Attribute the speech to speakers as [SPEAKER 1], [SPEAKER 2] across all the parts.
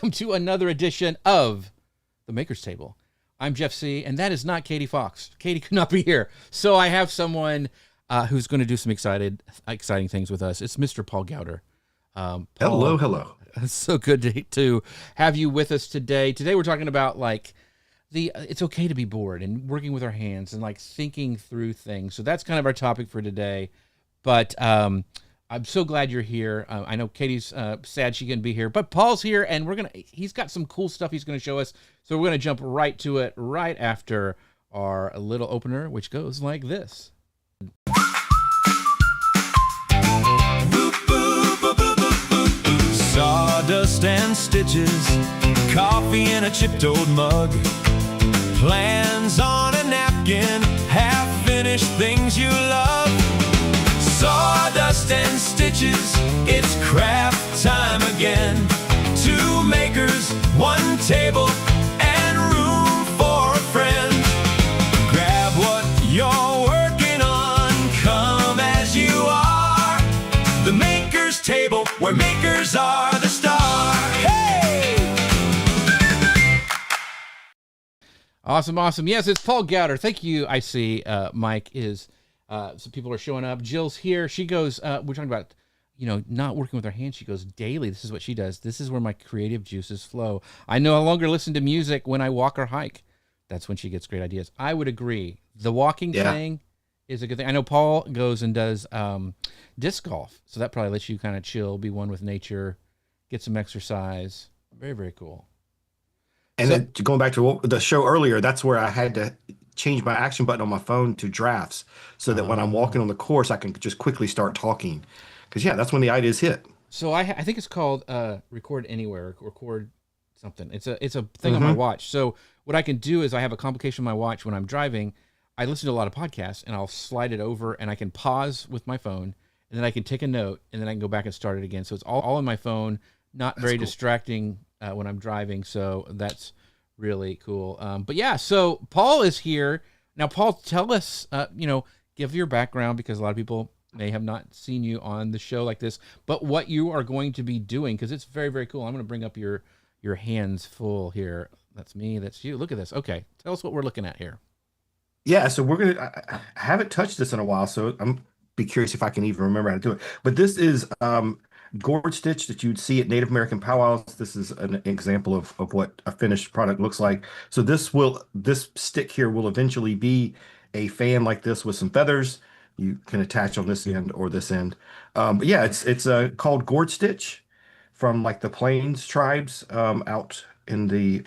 [SPEAKER 1] welcome to another edition of The Maker's Table. I'm Jeff C., and that is not Katie Fox. Katie could not be here. So I have someone who's going to do some exciting things with us. It's Mr. Paul Gowder. Paul,
[SPEAKER 2] Hello.
[SPEAKER 1] It's so good to have you with us today. Today we're talking about it's okay to be bored and working with our hands and thinking through things. So that's kind of our topic for today. But I'm so glad you're here. I know Katie's sad she couldn't be here, but Paul's here, and he's got some cool stuff he's going to show us. So we're going to jump right to it right after our little opener, which goes like this.
[SPEAKER 3] Sawdust and stitches, coffee in a chipped old mug, plans on a napkin, half-finished things you love. Sawdust and stitches, it's craft time again. 2 makers, 1 table, and room for a friend. Grab what you're working on, come as you are. The Maker's Table, where makers are the star. Hey!
[SPEAKER 1] Awesome. Yes, it's Paul Gowder. Thank you. I see Mike is... some people are showing up. Jill's here. She goes, we're talking about, not working with her hands. She goes daily. This is what she does. This is where my creative juices flow. I no longer listen to music when I walk or hike. That's when she gets great ideas. I would agree. The walking thing is a good thing. I know Paul goes and does disc golf. So that probably lets you kind of chill, be one with nature, get some exercise. Very, very cool.
[SPEAKER 2] And then going back to the show earlier, that's where I had to change my action button on my phone to drafts so that when I'm walking on the course, I can just quickly start talking. Because, that's when the ideas hit.
[SPEAKER 1] So I think it's called Record Anywhere, record something. It's a thing on my watch. So what I can do is I have a complication on my watch when I'm driving. I listen to a lot of podcasts, and I'll slide it over, and I can pause with my phone, and then I can take a note, and then I can go back and start it again. So it's all on my phone, not very distracting when I'm driving. So that's really cool. So Paul is here. Now, Paul, tell us, give your background, because a lot of people may have not seen you on the show like this, but what you are going to be doing, because it's very, very cool. I'm going to bring up your hands full here. That's me. That's you. Look at this. Okay. Tell us what we're looking at here.
[SPEAKER 2] Yeah, so I haven't touched this in a while, so I'm be curious if I can even remember how to do it. But this is gourd stitch that you'd see at Native American powwows. This is an example of what a finished product looks like. So this stick here will eventually be a fan like this with some feathers. You can attach on this end or this end. It's called gourd stitch from the Plains tribes out in the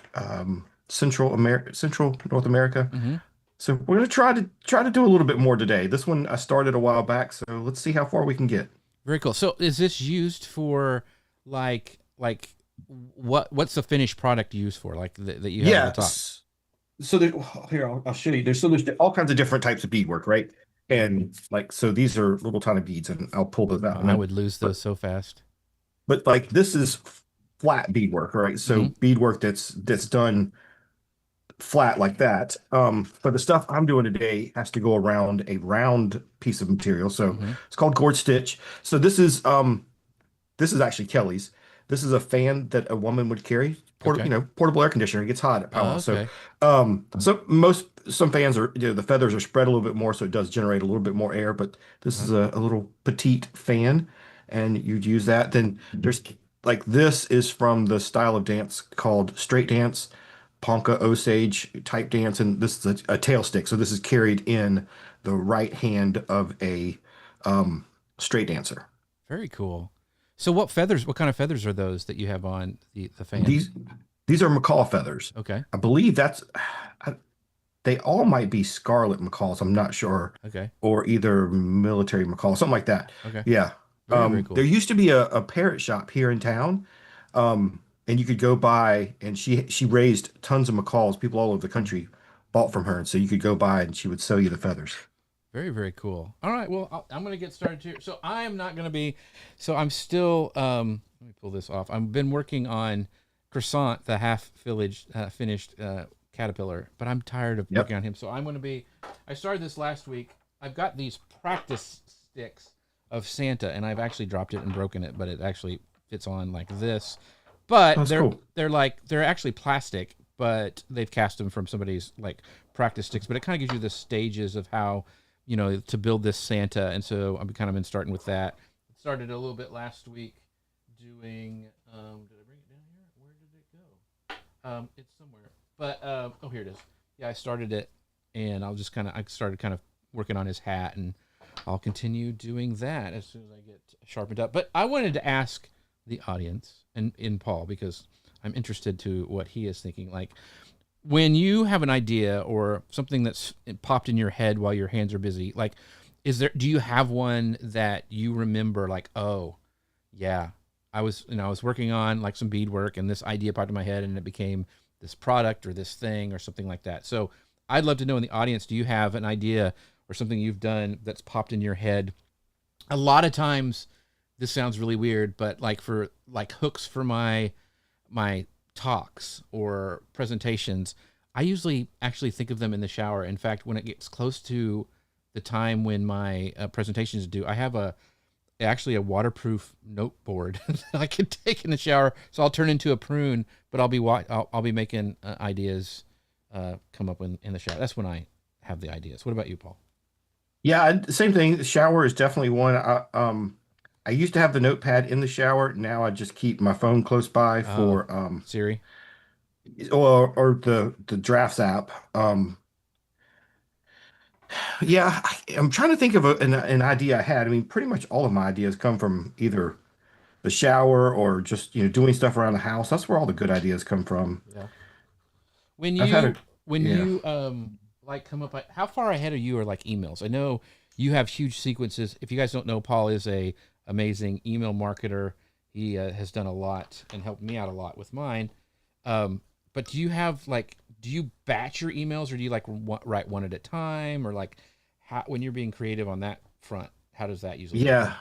[SPEAKER 2] Central North America.
[SPEAKER 1] Mm-hmm.
[SPEAKER 2] So we're going to try to do a little bit more today. This one I started a while back, so let's see how far we can get.
[SPEAKER 1] Very cool. So is this used for what's the finished product used for? That you have at the top?
[SPEAKER 2] So here I'll show you. There's all kinds of different types of beadwork, right? And so these are little tiny beads, and I'll pull those out.
[SPEAKER 1] I would lose those so fast.
[SPEAKER 2] But this is flat beadwork, right? So beadwork that's done flat like that. But the stuff I'm doing today has to go around a round piece of material. So it's called gourd stitch. So this is actually Kelly's. This is a fan that a woman would carry. Portable air conditioner. It gets hot at powwow.
[SPEAKER 1] Okay.
[SPEAKER 2] So some fans are, the feathers are spread a little bit more, so it does generate a little bit more air, but this is a little petite fan, and you'd use that. Then there's this is from the style of dance called straight dance, Ponca Osage type dance, and this is a tail stick. So this is carried in the right hand of a straight dancer.
[SPEAKER 1] Very cool. So what kind of feathers are those that you have on the fan?
[SPEAKER 2] These are macaw feathers.
[SPEAKER 1] Okay.
[SPEAKER 2] I believe they all might be scarlet macaws. I'm not sure.
[SPEAKER 1] Okay.
[SPEAKER 2] Or either military macaw, something like that.
[SPEAKER 1] Okay.
[SPEAKER 2] Yeah.
[SPEAKER 1] Very cool.
[SPEAKER 2] There used to be a parrot shop here in town. And you could go by, and she raised tons of macaws. People all over the country bought from her, and so you could go by, and she would sew you the feathers.
[SPEAKER 1] Very, very cool. All right, well, I'm going to get started here. So I am not going to be. So I'm still. Let me pull this off. I've been working on Croissant, the finished caterpillar, but I'm tired of working on him. So I'm going to be. I started this last week. I've got these practice sticks of Santa, and I've actually dropped it and broken it, but it actually fits on like this. but
[SPEAKER 2] That's cool.
[SPEAKER 1] they're actually plastic, but they've cast them from somebody's like practice sticks. But it kind of gives you the stages of how to build this Santa, and so I'm kind of been starting with that. Started a little bit last week doing. Did I bring it down here? Where did it go? It's somewhere. But oh, here it is. Yeah, I started it, and I started kind of working on his hat, and I'll continue doing that as soon as I get sharpened up. But I wanted to ask the audience and in Paul, because I'm interested to what he is thinking. Like, when you have an idea or something that's popped in your head while your hands are busy, like, do you have one that you remember, like, oh yeah, I was working on like some beadwork and this idea popped in my head and it became this product or this thing or something like that. So I'd love to know in the audience, do you have an idea or something you've done that's popped in your head? A lot of times this sounds really weird, but like for like hooks for my talks or presentations, I usually actually think of them in the shower. In fact, when it gets close to the time when my presentations are due, I have actually a waterproof note board that I can take in the shower. So I'll turn into a prune, but I'll be making ideas come up in the shower. That's when I have the ideas. What about you, Paul?
[SPEAKER 2] Yeah, same thing. The shower is definitely one. I used to have the notepad in the shower. Now I just keep my phone close by
[SPEAKER 1] Oh,
[SPEAKER 2] for
[SPEAKER 1] Siri.
[SPEAKER 2] or the drafts app. Yeah, I'm trying to think of an idea I had. I mean, pretty much all of my ideas come from either the shower or just doing stuff around the house. That's where all the good ideas come from.
[SPEAKER 1] Yeah. When
[SPEAKER 2] I've had
[SPEAKER 1] you
[SPEAKER 2] a
[SPEAKER 1] when
[SPEAKER 2] yeah.
[SPEAKER 1] you like come up, how far ahead are you or like emails? I know you have huge sequences. If you guys don't know, Paul is a amazing email marketer. He has done a lot and helped me out a lot with mine. But do you batch your emails, or do you like write one at a time, or like when you're being creative on that front, how does that usually work?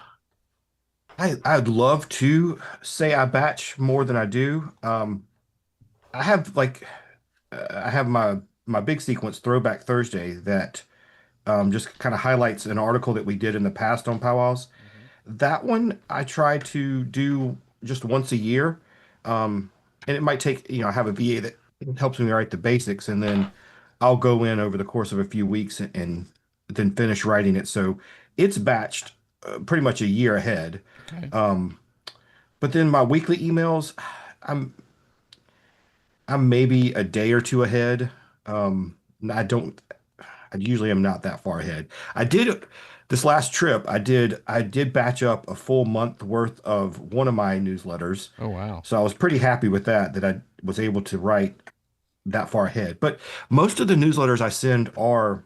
[SPEAKER 2] Yeah, I'd love to say I batch more than I do. I have like I have my big sequence Throwback Thursday that just kind of highlights an article that we did in the past on powwows.
[SPEAKER 1] Hmm.
[SPEAKER 2] That one I try to do just once a year. And it might take, I have a VA that helps me write the basics, and then I'll go in over the course of a few weeks and then finish writing it. So it's batched pretty much a year ahead.
[SPEAKER 1] Okay.
[SPEAKER 2] Um, but then my weekly emails, I'm I'm maybe a day or two ahead. I don't. I usually am not that far ahead. I did this last trip. I did batch up a full month worth of one of my newsletters,
[SPEAKER 1] Oh wow.
[SPEAKER 2] so I was pretty happy with that. That I was able to write that far ahead. But most of the newsletters I send are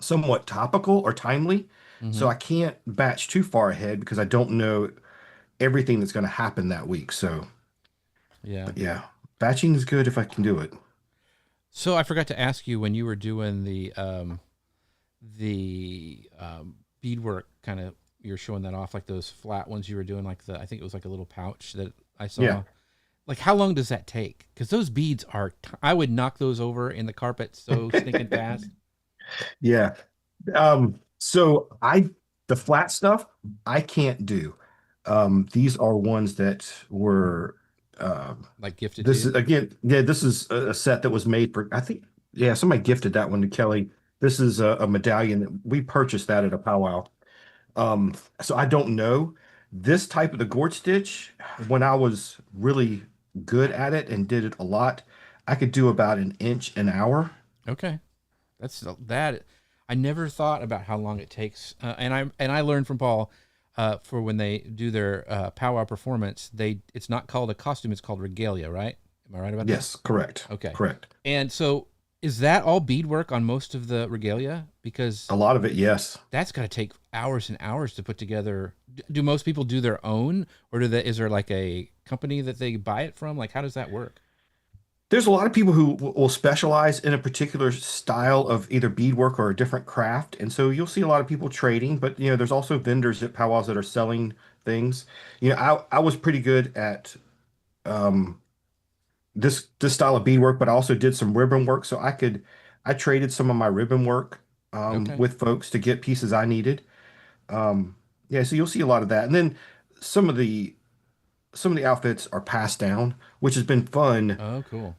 [SPEAKER 2] somewhat topical or timely, so
[SPEAKER 1] Hmm.
[SPEAKER 2] I can't batch too far ahead because I don't know everything that's going to happen that week. So,
[SPEAKER 1] Yeah.
[SPEAKER 2] but yeah, batching is good if I can do it.
[SPEAKER 1] So I forgot to ask you, when you were doing the beadwork, kind of, you're showing that off, like those flat ones you were doing, like I think it was like a little pouch that I
[SPEAKER 2] Yeah.
[SPEAKER 1] saw. Like, how long does that take? Because those beads I would knock those over in the carpet so stinking fast.
[SPEAKER 2] Yeah. So the flat stuff I can't do. These are ones that were
[SPEAKER 1] Like gifted to
[SPEAKER 2] this
[SPEAKER 1] you.
[SPEAKER 2] is again, yeah, this is a set that was made for I think yeah, somebody gifted that one to Kelly. This is a medallion that we purchased that at a powwow. So I don't know. This type of the gourd stitch, when I was really good at it and did it a lot, I could do about an inch an hour.
[SPEAKER 1] Okay. That. I never thought about how long it takes, and I learned from Paul, for when they do their powwow performance, it's not called a costume; it's called regalia, right? Am I right about that?
[SPEAKER 2] Yes, correct.
[SPEAKER 1] Okay.
[SPEAKER 2] Correct.
[SPEAKER 1] And so, is that all beadwork on most of the regalia? Because
[SPEAKER 2] A lot of it, yes.
[SPEAKER 1] that's got to take hours and hours to put together. Do most people do their own, or is there like a company that they buy it from? Like, how does that work?
[SPEAKER 2] There's a lot of people who will specialize in a particular style of either beadwork or a different craft. And so you'll see a lot of people trading, but there's also vendors at powwows that are selling things. I was pretty good at um, this style of beadwork, but I also did some ribbon work. So I traded some of my ribbon work
[SPEAKER 1] Okay.
[SPEAKER 2] with folks to get pieces I needed. Yeah, so you'll see a lot of that. And then some of the some of the outfits are passed down, which has been fun.
[SPEAKER 1] Oh, cool.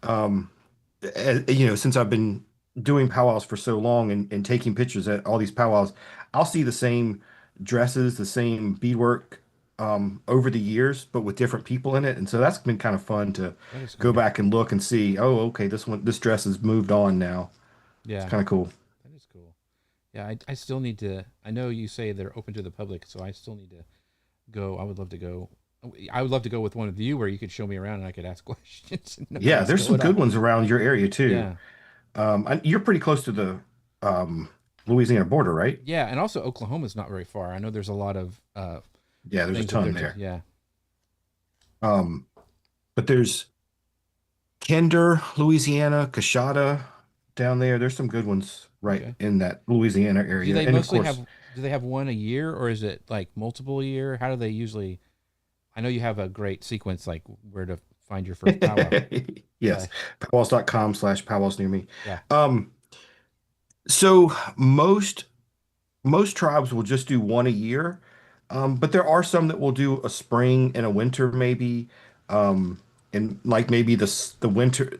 [SPEAKER 2] Since I've been doing powwows for so long and taking pictures at all these powwows, I'll see the same dresses, the same beadwork over the years, but with different people in it. And so that's been kind of fun to
[SPEAKER 1] That is
[SPEAKER 2] go
[SPEAKER 1] cool.
[SPEAKER 2] back and look and see, oh, okay, this dress has moved on now. It's
[SPEAKER 1] Yeah,
[SPEAKER 2] kind of cool.
[SPEAKER 1] that is cool. Yeah, I still need to. I know you say they're open to the public, so I still need to go. I would love to go. I would love to go with one of you where you could show me around and I could ask questions and know
[SPEAKER 2] Yeah,
[SPEAKER 1] what's
[SPEAKER 2] there's some
[SPEAKER 1] going
[SPEAKER 2] good
[SPEAKER 1] on.
[SPEAKER 2] ones around your area too.
[SPEAKER 1] Yeah.
[SPEAKER 2] You're pretty close to the um, Louisiana border, right?
[SPEAKER 1] Yeah, and also Oklahoma's not very far. I know there's a lot of
[SPEAKER 2] Yeah, there's a
[SPEAKER 1] things up there
[SPEAKER 2] ton
[SPEAKER 1] too.
[SPEAKER 2] there.
[SPEAKER 1] Yeah.
[SPEAKER 2] Um, but there's Kinder, Louisiana, Coshada down there. There's some good ones right
[SPEAKER 1] Okay.
[SPEAKER 2] in that Louisiana
[SPEAKER 1] Do
[SPEAKER 2] area.
[SPEAKER 1] they
[SPEAKER 2] And of
[SPEAKER 1] mostly
[SPEAKER 2] course,
[SPEAKER 1] have do they have one a year or is it like multiple a year? How do they usually I know you have a great sequence like where to find your first powwow.
[SPEAKER 2] yes,
[SPEAKER 1] Uh,
[SPEAKER 2] powwows.com/powwows near me.
[SPEAKER 1] yeah.
[SPEAKER 2] Um, so most tribes will just do one a year, but there are some that will do a spring and a winter maybe, and like maybe the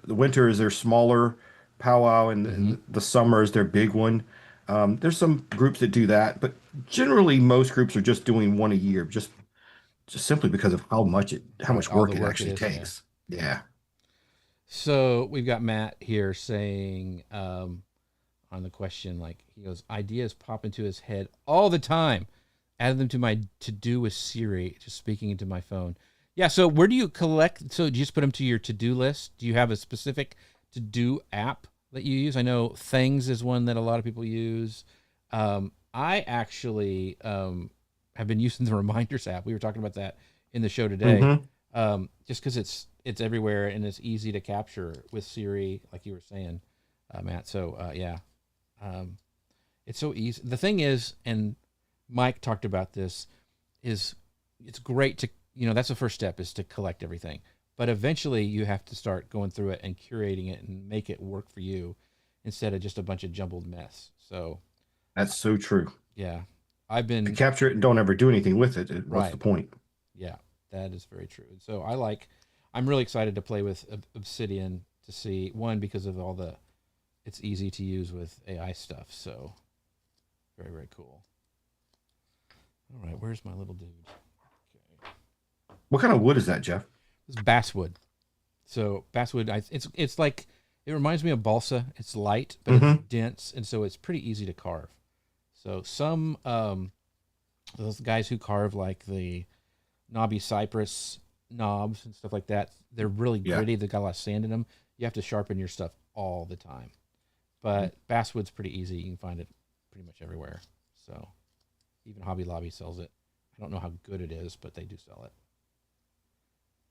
[SPEAKER 2] winter is their smaller powwow and,
[SPEAKER 1] Hmm.
[SPEAKER 2] and the summer is their big one. There's some groups that do that, but generally most groups are just doing one a year, just simply because of how
[SPEAKER 1] Right.
[SPEAKER 2] much
[SPEAKER 1] All the
[SPEAKER 2] work it
[SPEAKER 1] work it
[SPEAKER 2] actually
[SPEAKER 1] is. Yeah.
[SPEAKER 2] takes. Yeah.
[SPEAKER 1] So we've got Matt here saying on the question, like he goes, ideas pop into his head all the time. Added them to my to do with Siri, just speaking into my phone. Yeah. So where do you collect? So do you just put them to your to do list? Do you have a specific to do app that you use? I know Things is one that a lot of people use. I actually have been using the reminders app. We were talking about that in the show today,
[SPEAKER 2] Hmm.
[SPEAKER 1] just because it's everywhere and it's easy to capture with Siri, like you were saying, Matt. So yeah, um, it's so easy. The thing is, and Mike talked about this, is it's great to that's the first step is to collect everything, but eventually you have to start going through it and curating it and make it work for you instead of just a bunch of jumbled mess. So
[SPEAKER 2] That's so true.
[SPEAKER 1] yeah, I've
[SPEAKER 2] If you
[SPEAKER 1] been
[SPEAKER 2] capture it and don't ever do anything with it, what's the
[SPEAKER 1] right.
[SPEAKER 2] point?
[SPEAKER 1] Yeah, that is very true. And so I'm really excited to play with Obsidian to see one because of all the it's easy to use with AI stuff. So very very cool. All right, where's my little dude? Okay,
[SPEAKER 2] What kind of wood is that, Jeff?
[SPEAKER 1] this is basswood. So basswood, it's like it reminds me of balsa. It's light, but it's
[SPEAKER 2] Hmm.
[SPEAKER 1] dense, and so it's pretty easy to carve. So some those guys who carve like the knobby cypress knobs and stuff like that, they're really
[SPEAKER 2] Yeah.
[SPEAKER 1] gritty. They've got a lot of sand in them. You have to sharpen your stuff all the time. But basswood's pretty easy. You can find it pretty much everywhere. So even Hobby Lobby sells it. I don't know how good it is, but they do sell it.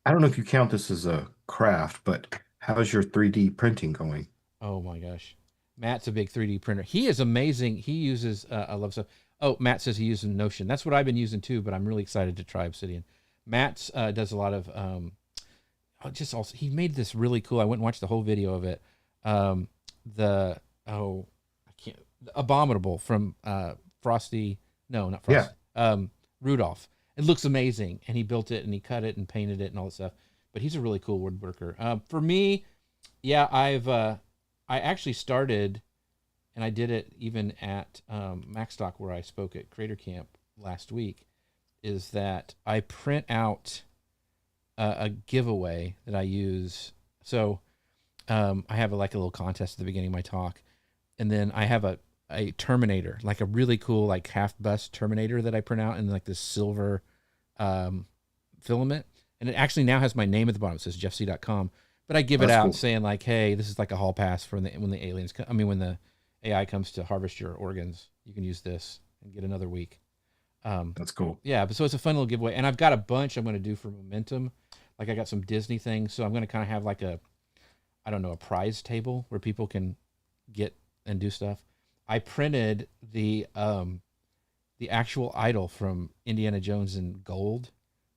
[SPEAKER 2] I don't know if you count this as a craft, but how's your 3D printing going?
[SPEAKER 1] Oh my gosh. Matt's a big 3D printer. He is amazing. He uses, I love stuff. Oh, Matt says he uses Notion. That's what I've been using too, but I'm really excited to try Obsidian. Matt's does a lot of, just also, he made this really cool. I went and watched the whole video of it. The, oh, I can't, Abominable from Frosty, no, not
[SPEAKER 2] Yeah.
[SPEAKER 1] Frosty, Rudolph. It looks amazing. And he built it and he cut it and painted it and all that stuff. But he's a really cool woodworker. For me, yeah, I actually started, and I did it even at Macstock where I spoke at Creator Camp last week, is that I print out a giveaway that I use. So I have like a little contest at the beginning of my talk, and then I have a Terminator, like a really cool like half bust Terminator that I print out in like this silver filament, and it actually now has my name at the bottom. It says jeffc.com. But I give it
[SPEAKER 2] That's
[SPEAKER 1] out
[SPEAKER 2] cool.
[SPEAKER 1] saying like, "Hey, this is like a hall pass for when the aliens. When the AI comes to harvest your organs, you can use this and get another week."
[SPEAKER 2] That's cool.
[SPEAKER 1] Yeah, but so it's a fun little giveaway, and I've got a bunch I'm going to do for Momentum. Like I got some Disney things, so I'm going to kind of have like I don't know, a prize table where people can get and do stuff. I printed the actual idol from Indiana Jones in gold.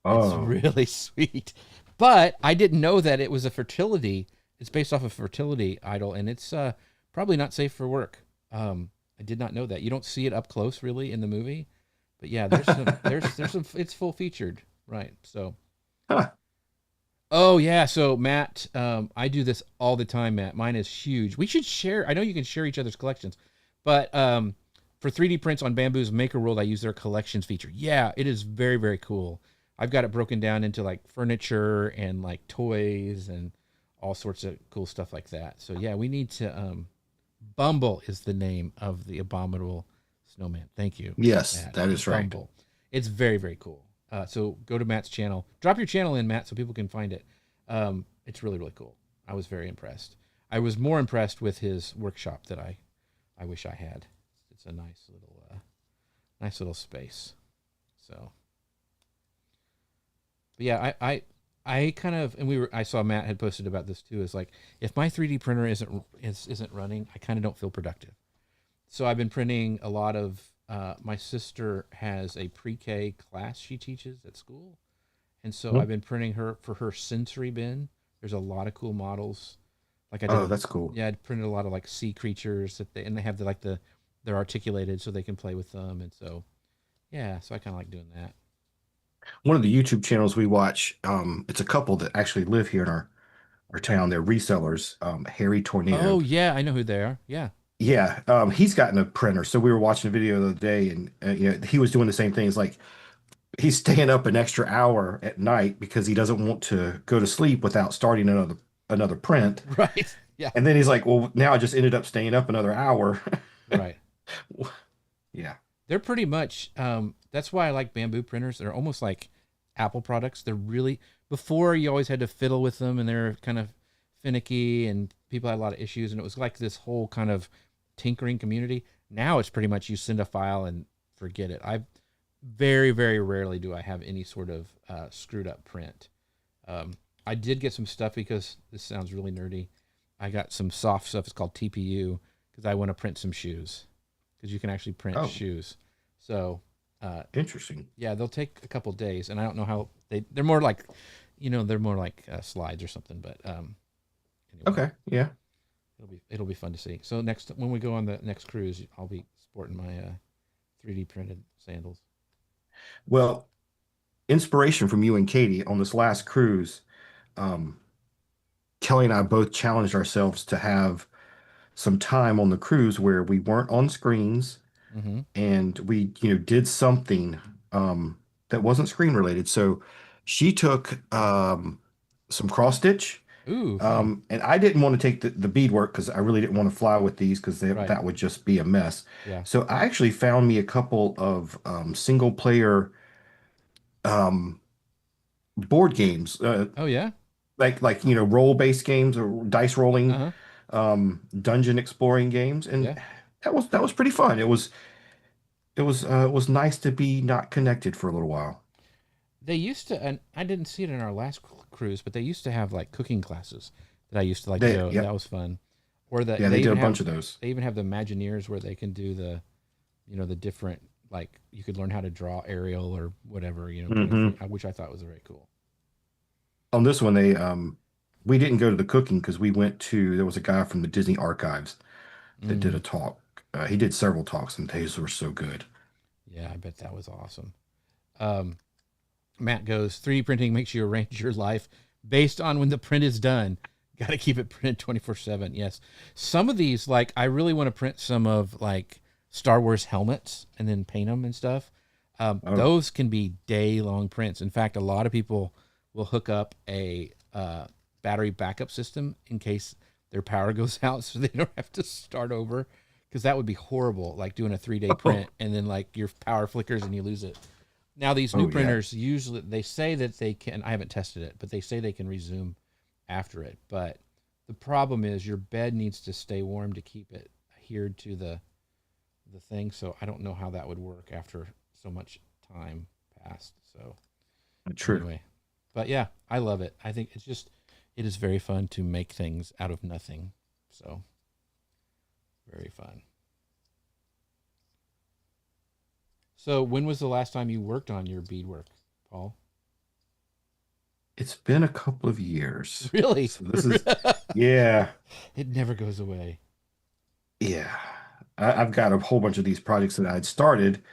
[SPEAKER 1] It's
[SPEAKER 2] Oh,
[SPEAKER 1] really sweet. But I didn't know that it was a fertility. It's based off a fertility idol, and it's probably not safe for work. I did not know that. You don't see it up close really in the movie, but yeah, there's some. It's full featured, right? So
[SPEAKER 2] Huh.
[SPEAKER 1] Oh yeah, so Matt, I do this all the time, Matt. Mine is huge. We should share. I know you can share each other's collections, but for 3D prints on Bamboo's Maker World, I use their collections feature. Yeah, it is very very cool. I've got it broken down into like furniture and like toys and all sorts of cool stuff like that. So yeah, we need to. Bumble is the name of the abominable snowman. Thank you,
[SPEAKER 2] Yes,
[SPEAKER 1] Matt.
[SPEAKER 2] that is right.
[SPEAKER 1] Bumble. It's very very cool. So go to Matt's channel. Drop your channel in, Matt, so people can find it. It's really really cool. I was very impressed. I was more impressed with his workshop that I wish I had. It's a nice little space. So, but yeah, I kind of, and I saw Matt had posted about this too. Is like if my 3D printer isn't running, I kind of don't feel productive. So I've been printing a lot of. My sister has a pre-K class she teaches at school, and so I've
[SPEAKER 2] Mhm.
[SPEAKER 1] been printing her for her sensory bin. There's a lot of cool models. Like I did
[SPEAKER 2] Oh,
[SPEAKER 1] a,
[SPEAKER 2] that's cool.
[SPEAKER 1] yeah, I printed a lot of like sea creatures and they have they're articulated so they can play with them, and so yeah, so I kind of like doing that.
[SPEAKER 2] One of the YouTube channels we watch, it's a couple that actually live here in our town. They're resellers, Harry Tornado.
[SPEAKER 1] Oh yeah, I know who they are. Yeah,
[SPEAKER 2] Yeah, he's gotten a printer. So we were watching a video the other day, and he was doing the same thing. It's like he's staying up an extra hour at night because he doesn't want to go to sleep without starting another print.
[SPEAKER 1] right. Yeah,
[SPEAKER 2] And then he's like, "Well, now I just ended up staying up another hour."
[SPEAKER 1] right.
[SPEAKER 2] Yeah.
[SPEAKER 1] They're pretty much. That's why I like bamboo printers. They're almost like Apple products. They're really before you always had to fiddle with them, and they're kind of finicky, and people had a lot of issues, and it was like this whole kind of tinkering community. Now it's pretty much you send a file and forget it. I very very rarely do I have any sort of screwed up print. Um, I did get some stuff because this sounds really nerdy. I got some soft stuff. It's called TPU because I want to print some shoes because you can actually print
[SPEAKER 2] Oh,
[SPEAKER 1] shoes. So
[SPEAKER 2] interesting.
[SPEAKER 1] yeah, they'll take a couple days, and I don't know how they're more like, they're more like slides or something. But anyway,
[SPEAKER 2] Okay. Yeah.
[SPEAKER 1] it'll be fun to see. So next when we go on the next cruise, I'll be sporting my 3D printed sandals.
[SPEAKER 2] Well, inspiration from you and Katie on this last cruise. Um, Kelly and I both challenged ourselves to have some time on the cruise where we weren't on screens
[SPEAKER 1] Mm-hmm.
[SPEAKER 2] and we, did something that wasn't screen related. So she took some cross stitch.
[SPEAKER 1] Ooh, fun.
[SPEAKER 2] And I didn't want to take the beadwork because I really didn't want to fly with these because
[SPEAKER 1] Right.
[SPEAKER 2] that would just be a mess.
[SPEAKER 1] Yeah.
[SPEAKER 2] So I actually found me a couple of single player um, board games,
[SPEAKER 1] Oh yeah.
[SPEAKER 2] role based games or dice
[SPEAKER 1] Uh
[SPEAKER 2] rolling,
[SPEAKER 1] huh.
[SPEAKER 2] dungeon exploring games, and
[SPEAKER 1] Yeah.
[SPEAKER 2] that was pretty fun. It was nice to be not connected for a little while.
[SPEAKER 1] They used to, and I didn't see it in our last cruise, but they used to have like cooking classes that I used to like to go. That
[SPEAKER 2] Yep,
[SPEAKER 1] was fun. Or
[SPEAKER 2] yeah, they did a bunch of those.
[SPEAKER 1] they even have the Imagineers where they can do the different, like you could learn how to draw aerial or whatever, kind of thing,
[SPEAKER 2] Hmm.
[SPEAKER 1] which I thought was very cool.
[SPEAKER 2] On this one, we didn't go to the cooking because there was a guy from the Disney Archives that did
[SPEAKER 1] Mm,
[SPEAKER 2] a talk. He did several talks, and these were so good.
[SPEAKER 1] yeah, I bet that was awesome. Um, Matt goes, 3D printing makes you arrange your life based on when the print is done. Got to keep it printed 24/7. Yes. Some of these, like, I really want to print some of, like, Star Wars helmets and then paint them and stuff.
[SPEAKER 2] Oh,
[SPEAKER 1] Those can be day long prints. In fact, a lot of people will hook up a battery backup system in case their power goes out so they don't have to start over. Because that would be horrible, like doing a 3 day
[SPEAKER 2] oh,
[SPEAKER 1] print and then, like, your power flickers and you lose it. Now these new
[SPEAKER 2] oh yeah.
[SPEAKER 1] printers usually they say that they can. I haven't tested it, but they say they can resume after it. But the problem is your bed needs to stay warm to keep it adhered to the thing. So I don't know how that would work after so much time passed. So
[SPEAKER 2] True.
[SPEAKER 1] anyway, but yeah, I love it. I think it is very fun to make things out of nothing. So very fun. So when was the last time you worked on your beadwork, Paul?
[SPEAKER 2] It's been a couple of years.
[SPEAKER 1] Really?
[SPEAKER 2] So this is, yeah,
[SPEAKER 1] It never goes away.
[SPEAKER 2] yeah. I've got a whole bunch of these projects that I'd started,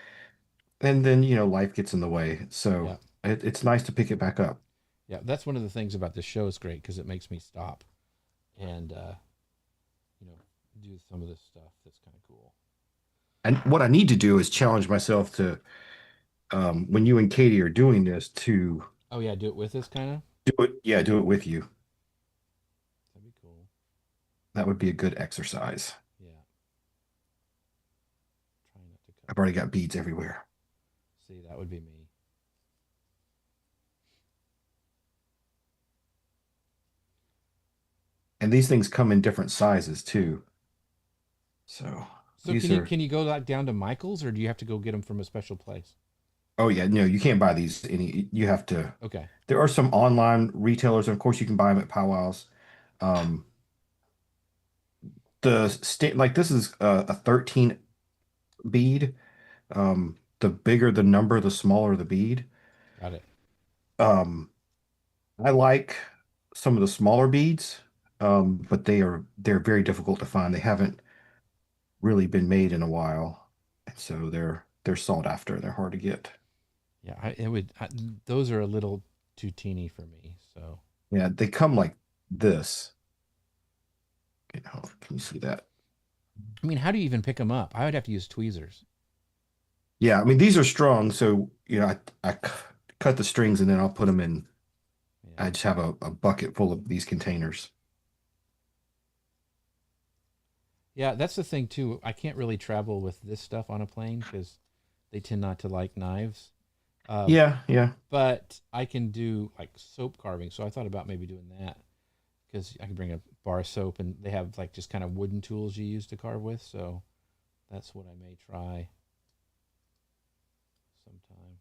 [SPEAKER 2] and then life gets in the way. So
[SPEAKER 1] Yeah.
[SPEAKER 2] it's nice to pick it back up.
[SPEAKER 1] Yeah, that's one of the things about this show is great because it makes me stop and you know, do some of this stuff that's kind of cool.
[SPEAKER 2] And what I need to do is challenge myself to, when you and Katie are doing this, to
[SPEAKER 1] Oh yeah, do it with us, kind of.
[SPEAKER 2] do it. Yeah, do it with you.
[SPEAKER 1] That'd be cool.
[SPEAKER 2] That would be a good exercise.
[SPEAKER 1] Yeah. Try not to cut.
[SPEAKER 2] I've already got beads everywhere.
[SPEAKER 1] See, that would be me.
[SPEAKER 2] And these things come in different sizes too. So
[SPEAKER 1] So
[SPEAKER 2] these
[SPEAKER 1] can you
[SPEAKER 2] are,
[SPEAKER 1] can you go like down to Michael's, or do you have to go get them from a special place?
[SPEAKER 2] oh yeah, no, you can't buy these any, you have to,
[SPEAKER 1] Okay.
[SPEAKER 2] there are some online retailers, and of course you can buy them at powwows. Um, the state, like this is a 13 bead. The bigger the number, the smaller the bead.
[SPEAKER 1] Got it.
[SPEAKER 2] Um, I like some of the smaller beads, but they're very difficult to find. They haven't really been made in a while, and so they're sought after. They're hard to get.
[SPEAKER 1] Yeah, it would. Those are a little too teeny for me. So
[SPEAKER 2] Yeah, they come like this. You know, can you see that?
[SPEAKER 1] I mean, how do you even pick them up? I would have to use tweezers.
[SPEAKER 2] Yeah, I mean these are strong, so you know cut the strings and then I'll put them in.
[SPEAKER 1] Yeah.
[SPEAKER 2] I just have a bucket full of these containers.
[SPEAKER 1] Yeah, that's the thing too. I can't really travel with this stuff on a plane because they tend not to like knives. Um,
[SPEAKER 2] Yeah, yeah.
[SPEAKER 1] but I can do like soap carving. So I thought about maybe doing that because I can bring a bar of soap and they have like just kind of wooden tools you use to carve with. So that's what I may try sometime.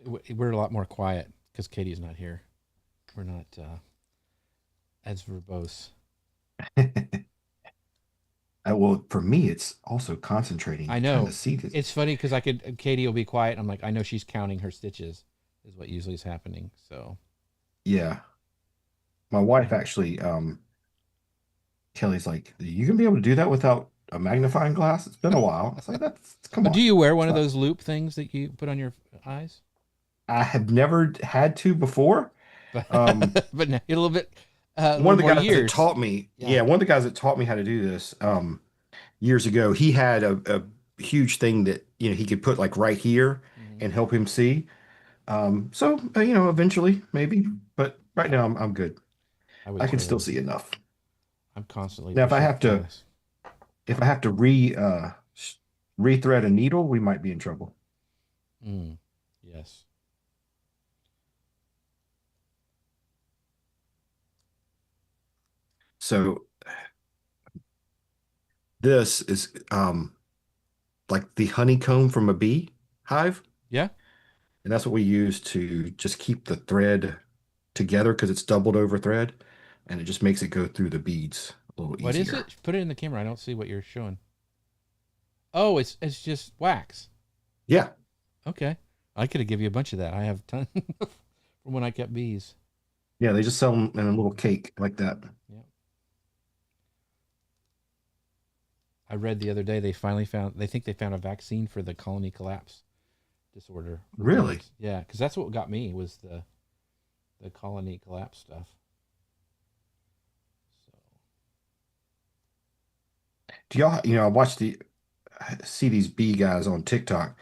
[SPEAKER 1] We're a lot more quiet because Katie's not here. We're not as verbose.
[SPEAKER 2] Well, for me, it's also concentrating,
[SPEAKER 1] I
[SPEAKER 2] trying to
[SPEAKER 1] know.
[SPEAKER 2] see this.
[SPEAKER 1] It's funny because I could Katie will be quiet. I'm like, I know she's counting her stitches, is what usually is happening. So
[SPEAKER 2] Yeah. My wife actually, Kelly's like, you gonna be able to do that without a magnifying glass? It's been a while. I was like, that's come
[SPEAKER 1] do
[SPEAKER 2] on.
[SPEAKER 1] you wear
[SPEAKER 2] It's
[SPEAKER 1] one of
[SPEAKER 2] not.
[SPEAKER 1] those loop things that you put on your eyes?
[SPEAKER 2] I have never had to before.
[SPEAKER 1] But
[SPEAKER 2] Um,
[SPEAKER 1] but now, a little bit a
[SPEAKER 2] one
[SPEAKER 1] little
[SPEAKER 2] of the
[SPEAKER 1] more
[SPEAKER 2] guys that
[SPEAKER 1] years.
[SPEAKER 2] taught me,
[SPEAKER 1] Yeah.
[SPEAKER 2] yeah, one of the guys that taught me how to do this, years ago, he had a huge thing that, you know, he could put like right here
[SPEAKER 1] Hmm.
[SPEAKER 2] and help him see. You know, eventually maybe, but right now I'm good.
[SPEAKER 1] I would
[SPEAKER 2] I can still
[SPEAKER 1] totally.
[SPEAKER 2] see enough.
[SPEAKER 1] I'm constantly
[SPEAKER 2] Now,
[SPEAKER 1] pushing glass.
[SPEAKER 2] if I have to rethread a needle, we might be in trouble.
[SPEAKER 1] Mm, yes.
[SPEAKER 2] So this is like the honeycomb from a bee hive,
[SPEAKER 1] Yeah.
[SPEAKER 2] and that's what we use to just keep the thread together because it's doubled over thread, and it just makes it go through the beads a little
[SPEAKER 1] What is
[SPEAKER 2] easier.
[SPEAKER 1] it? Put it in the camera. I don't see what you're showing. Oh, it's just wax.
[SPEAKER 2] Yeah,
[SPEAKER 1] Okay. I could have give you a bunch of that. I have ton from when I kept bees.
[SPEAKER 2] yeah, they just sell them in a little cake like that.
[SPEAKER 1] Yeah. I read the other day they think they found a vaccine for the colony collapse disorder for
[SPEAKER 2] Really?
[SPEAKER 1] bees. Yeah, because that's what got me was the colony collapse stuff. So
[SPEAKER 2] Do y'all, you know, I see these bee guys on TikTok.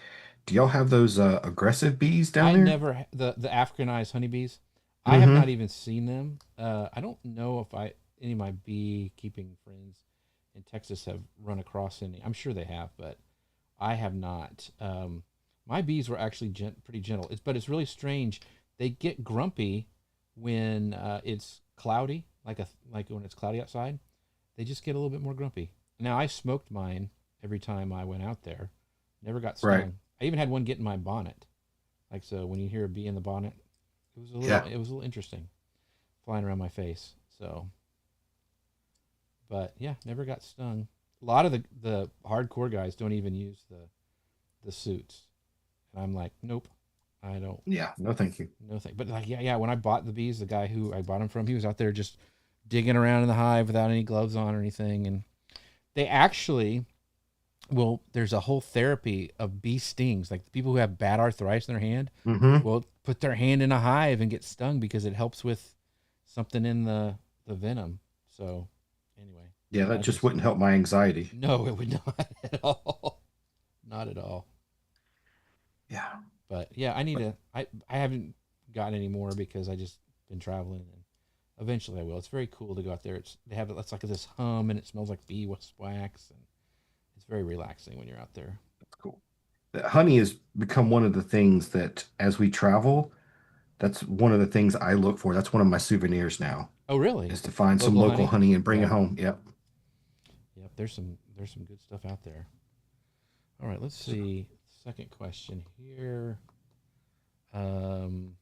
[SPEAKER 2] Do y'all have those aggressive bees down
[SPEAKER 1] I
[SPEAKER 2] there?
[SPEAKER 1] never the Africanized honeybees. I have not
[SPEAKER 2] Mm-hmm.
[SPEAKER 1] even seen them. I don't know if any of my beekeeping friends in Texas have run across any. I'm sure they have, but I have not. My bees were actually pretty gentle. But it's really strange. They get grumpy when it's cloudy, like when it's cloudy outside. They just get a little bit more grumpy. Now I smoked mine every time I went out there. Never got
[SPEAKER 2] Right.
[SPEAKER 1] stung. I even had one get in my bonnet. Like so, when you hear a bee in the bonnet,
[SPEAKER 2] Yeah.
[SPEAKER 1] it was a little interesting, flying around my face. So, but yeah, never got stung. A lot of the hardcore guys don't even use the suits, and I'm like, nope, I don't.
[SPEAKER 2] Yeah. No, thank you.
[SPEAKER 1] No thing. But like, yeah. When I bought the bees, the guy who I bought them from, he was out there just digging around in the hive without any gloves on or anything, and they actually Well, there's a whole therapy of bee stings. Like the people who have bad arthritis in their hand
[SPEAKER 2] Hmm.
[SPEAKER 1] will put their hand in a hive and get stung because it helps with something in the venom. So anyway,
[SPEAKER 2] Yeah, that
[SPEAKER 1] I
[SPEAKER 2] just
[SPEAKER 1] just
[SPEAKER 2] wouldn't help my anxiety.
[SPEAKER 1] no, it would not at all. Not at all.
[SPEAKER 2] Yeah.
[SPEAKER 1] But yeah, I haven't gotten any more because I just been traveling and eventually I will. It's very cool to go out there. They have it's like this hum and it smells like beeswax and it's very relaxing when you're out there.
[SPEAKER 2] That's cool. Honey has become one of the things that as we travel, that's one of the things I look for. That's one of my souvenirs now,
[SPEAKER 1] Oh, really?
[SPEAKER 2] is to find some
[SPEAKER 1] Local
[SPEAKER 2] local
[SPEAKER 1] honey?
[SPEAKER 2] honey and bring it
[SPEAKER 1] Yeah.
[SPEAKER 2] home. Yep.
[SPEAKER 1] Yep. There's some good stuff out there. All right, let's see. Second question here. Um,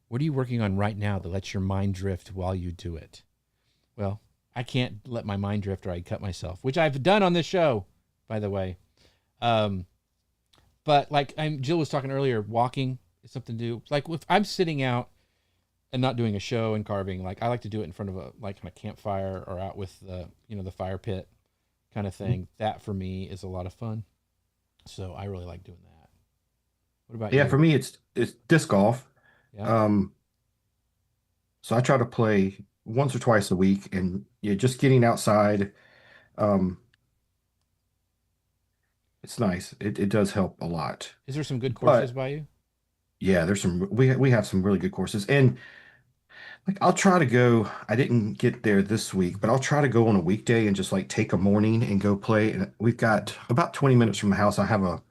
[SPEAKER 1] what are you working on right now that lets your mind drift while you do it? Well, I can't let my mind drift or I'd cut myself, which I've done on this show, by the way. Um, but like Jill was talking earlier, walking is something to do. Like if I'm sitting out and not doing a show and carving, like I like to do it in front of a like on a campfire or out with the fire pit kind of thing. That for me is a lot of fun. So I really like doing that. What about
[SPEAKER 2] Yeah, for
[SPEAKER 1] you?
[SPEAKER 2] me it's disc golf.
[SPEAKER 1] Yeah.
[SPEAKER 2] Um, so I try to play once or twice a week, and yeah, just getting outside, um, it's nice. It does help a lot.
[SPEAKER 1] Is there some good courses
[SPEAKER 2] But
[SPEAKER 1] by you?
[SPEAKER 2] yeah, there's some we have some really good courses. And like I'll try to go, I didn't get there this week, but I'll try to go on a weekday and just like take a morning and go play. And we've got about 20 minutes from the house. I have a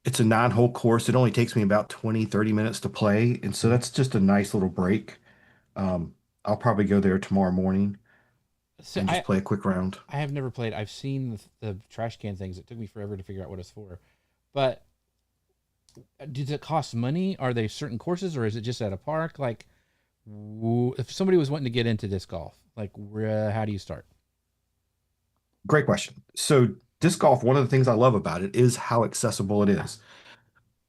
[SPEAKER 2] It's a 9-hole course. It only takes me about 20-30 minutes to play. And so
[SPEAKER 1] Hmm.
[SPEAKER 2] that's just a nice little break. Um, I'll probably go there tomorrow morning
[SPEAKER 1] So
[SPEAKER 2] and just play a quick round.
[SPEAKER 1] I have never played. I've seen the trash can things. It took me forever to figure out what it's for. But does it cost money? Are they certain courses, or is it just at a park? Like, if somebody was wanting to get into disc golf, like, how do you start?
[SPEAKER 2] Great question. So disc golf, one of the things I love about it is how accessible it is.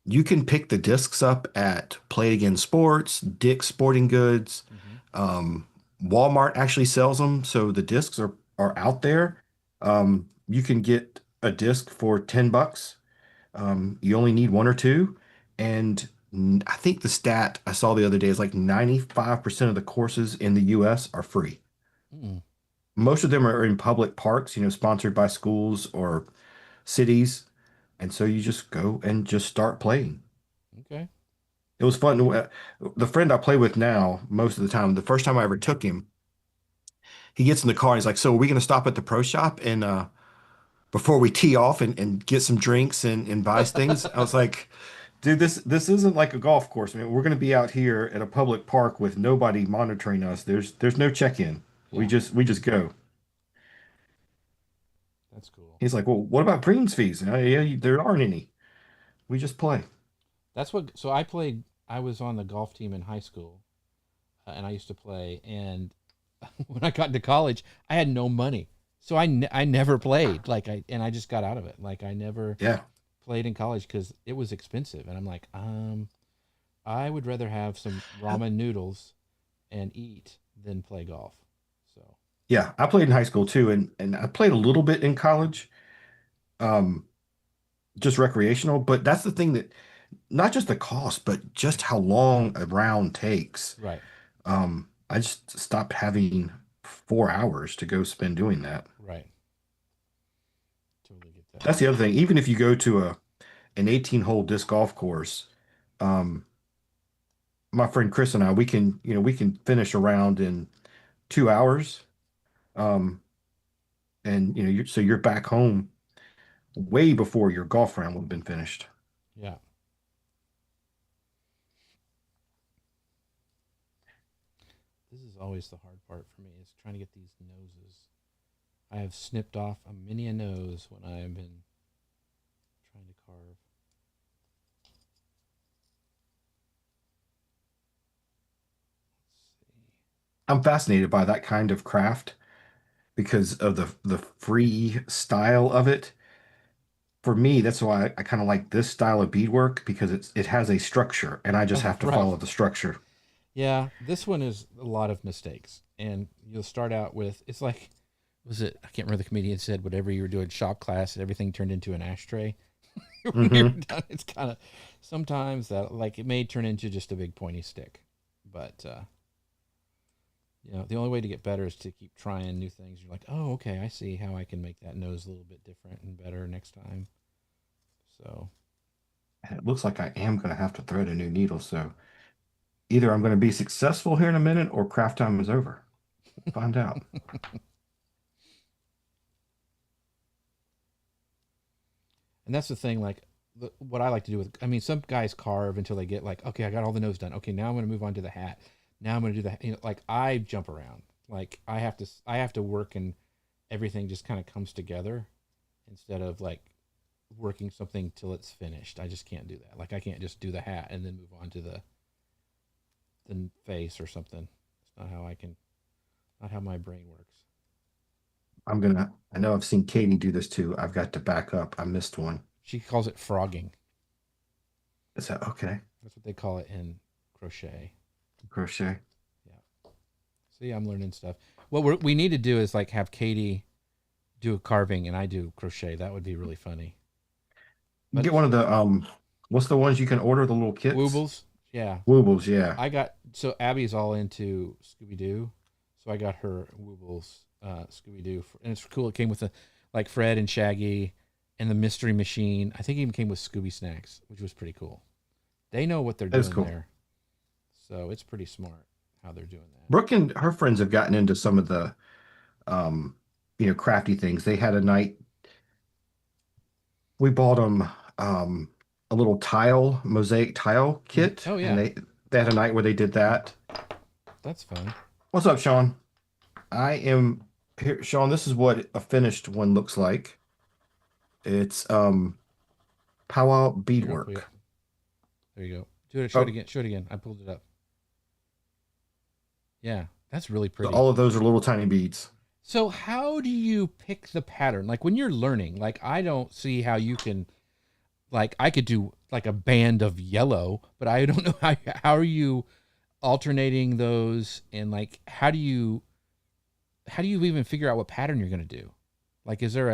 [SPEAKER 2] You can pick the discs up at Play It Again Sports, Dick's Sporting Goods.
[SPEAKER 1] Hmm.
[SPEAKER 2] Um, Walmart actually sells them, so the discs are out there. You can get a disc for $10. You only need one or two, and I think the stat I saw the other day is like 95% of the courses in the US are free.
[SPEAKER 1] Mm,
[SPEAKER 2] Most of them are in public parks, sponsored by schools or cities. And so you just go and just start playing.
[SPEAKER 1] okay.
[SPEAKER 2] It was fun. The friend I play with now, most of the time, the first time I ever took him, he gets in the car and he's like, "So are we going to stop at the pro shop and before we tee off and get some drinks and buy things?" I was like, "Dude, this isn't like a golf course, man. We're going to be out here at a public park with nobody monitoring us. There's no check-in. We
[SPEAKER 1] Yeah,
[SPEAKER 2] just go."
[SPEAKER 1] that's cool.
[SPEAKER 2] He's like, "Well, what about greens fees?" Yeah, there aren't any. We just play.
[SPEAKER 1] That's what. So I was on the golf team in high school, and I used to play. And when I got into college, I had no money, so I never played. I just got out of it. Like I never
[SPEAKER 2] Yeah.
[SPEAKER 1] played in college because it was expensive, and I'm like, I would rather have some ramen noodles and eat than play golf. So
[SPEAKER 2] Yeah, I played in high school too, and I played a little bit in college, um, just recreational. But that's the thing that not just the cost, but just how long a round takes.
[SPEAKER 1] right,
[SPEAKER 2] I just stopped having 4 hours to go spend doing that.
[SPEAKER 1] right, totally get that.
[SPEAKER 2] That's the other thing. Even if you go to an 18-hole disc golf course, um, my friend Chris and I, we can finish a round in 2 hours. Um, and so you're back home way before your golf round would have been finished.
[SPEAKER 1] Yeah, this is always the hard part for me is trying to get these noses. I have snipped off a many a nose when I have been trying to carve. Let's see.
[SPEAKER 2] I'm fascinated by that kind of craft because of the free style of it. For me, that's why I kind of like this style of beadwork because it has a structure and I just
[SPEAKER 1] Oh,
[SPEAKER 2] have to
[SPEAKER 1] right.
[SPEAKER 2] follow the structure.
[SPEAKER 1] Yeah, this one is a lot of mistakes, and you'll start out with it's like was it? I can't remember. The comedian said whatever you were doing shop class, and everything turned into an ashtray. When you're
[SPEAKER 2] Hmm.
[SPEAKER 1] done, it's kind of sometimes that like it may turn into just a big pointy stick, but the only way to get better is to keep trying new things. You're like, oh, okay, I see how I can make that nose a little bit different and better next time. So
[SPEAKER 2] And it looks like I am going to have to thread a new needle. So either I'm going to be successful here in a minute or craft time is over. We'll find out.
[SPEAKER 1] and that's the thing, like what I like to do with, I mean, some guys carve until they get like, okay, I got all the nose done. Okay, now I'm going to move on to the hat. Now I'm going to do the, like I jump around. Like I have to work and everything just kind of comes together instead of like working something till it's finished. I just can't do that. Like I can't just do the hat and then move on to the face or something. It's not how I can, not how my brain works.
[SPEAKER 2] I know I've seen Katie do this too. I've got to back up. I missed one.
[SPEAKER 1] She calls it frogging.
[SPEAKER 2] Is that okay?
[SPEAKER 1] That's what they call it in crochet.
[SPEAKER 2] Crochet.
[SPEAKER 1] Yeah. So yeah, I'm learning stuff. What we need to do is like have Katie do a carving and I do crochet. That would be really funny. But
[SPEAKER 2] Get one of the what's the ones you can order, the little kits?
[SPEAKER 1] Woobles, yeah.
[SPEAKER 2] Woobles, yeah.
[SPEAKER 1] I got so Abby's all into Scooby Doo, so I got her Woobles Scooby Doo, and it's cool. It came with like Fred and Shaggy, and the Mystery Machine. I think it even came with Scooby Snacks, which was pretty cool. They know what they're
[SPEAKER 2] That is
[SPEAKER 1] doing
[SPEAKER 2] cool.
[SPEAKER 1] there, so it's pretty smart how they're doing that.
[SPEAKER 2] Brooke and her friends have gotten into some of the um, crafty things. They had a night we bought them a little tile mosaic tile kit,
[SPEAKER 1] Oh
[SPEAKER 2] and
[SPEAKER 1] yeah,
[SPEAKER 2] they had a night where they did that.
[SPEAKER 1] that's fun.
[SPEAKER 2] What's up, Sean? I am here, Sean. This is what a finished one looks like. It's powwow
[SPEAKER 1] Here, I'll pull you up.
[SPEAKER 2] beadwork.
[SPEAKER 1] There you go. Do it. Show it
[SPEAKER 2] Oh,
[SPEAKER 1] again. Show it again. I pulled it up. Yeah, that's really
[SPEAKER 2] so
[SPEAKER 1] pretty.
[SPEAKER 2] all of those are little tiny beads.
[SPEAKER 1] So how do you pick the pattern? Like when you're learning, like I don't see how you can, like I could do like a band of yellow, but I don't know how are you alternating those, and like how do you even figure out what pattern you're going to do? Like is there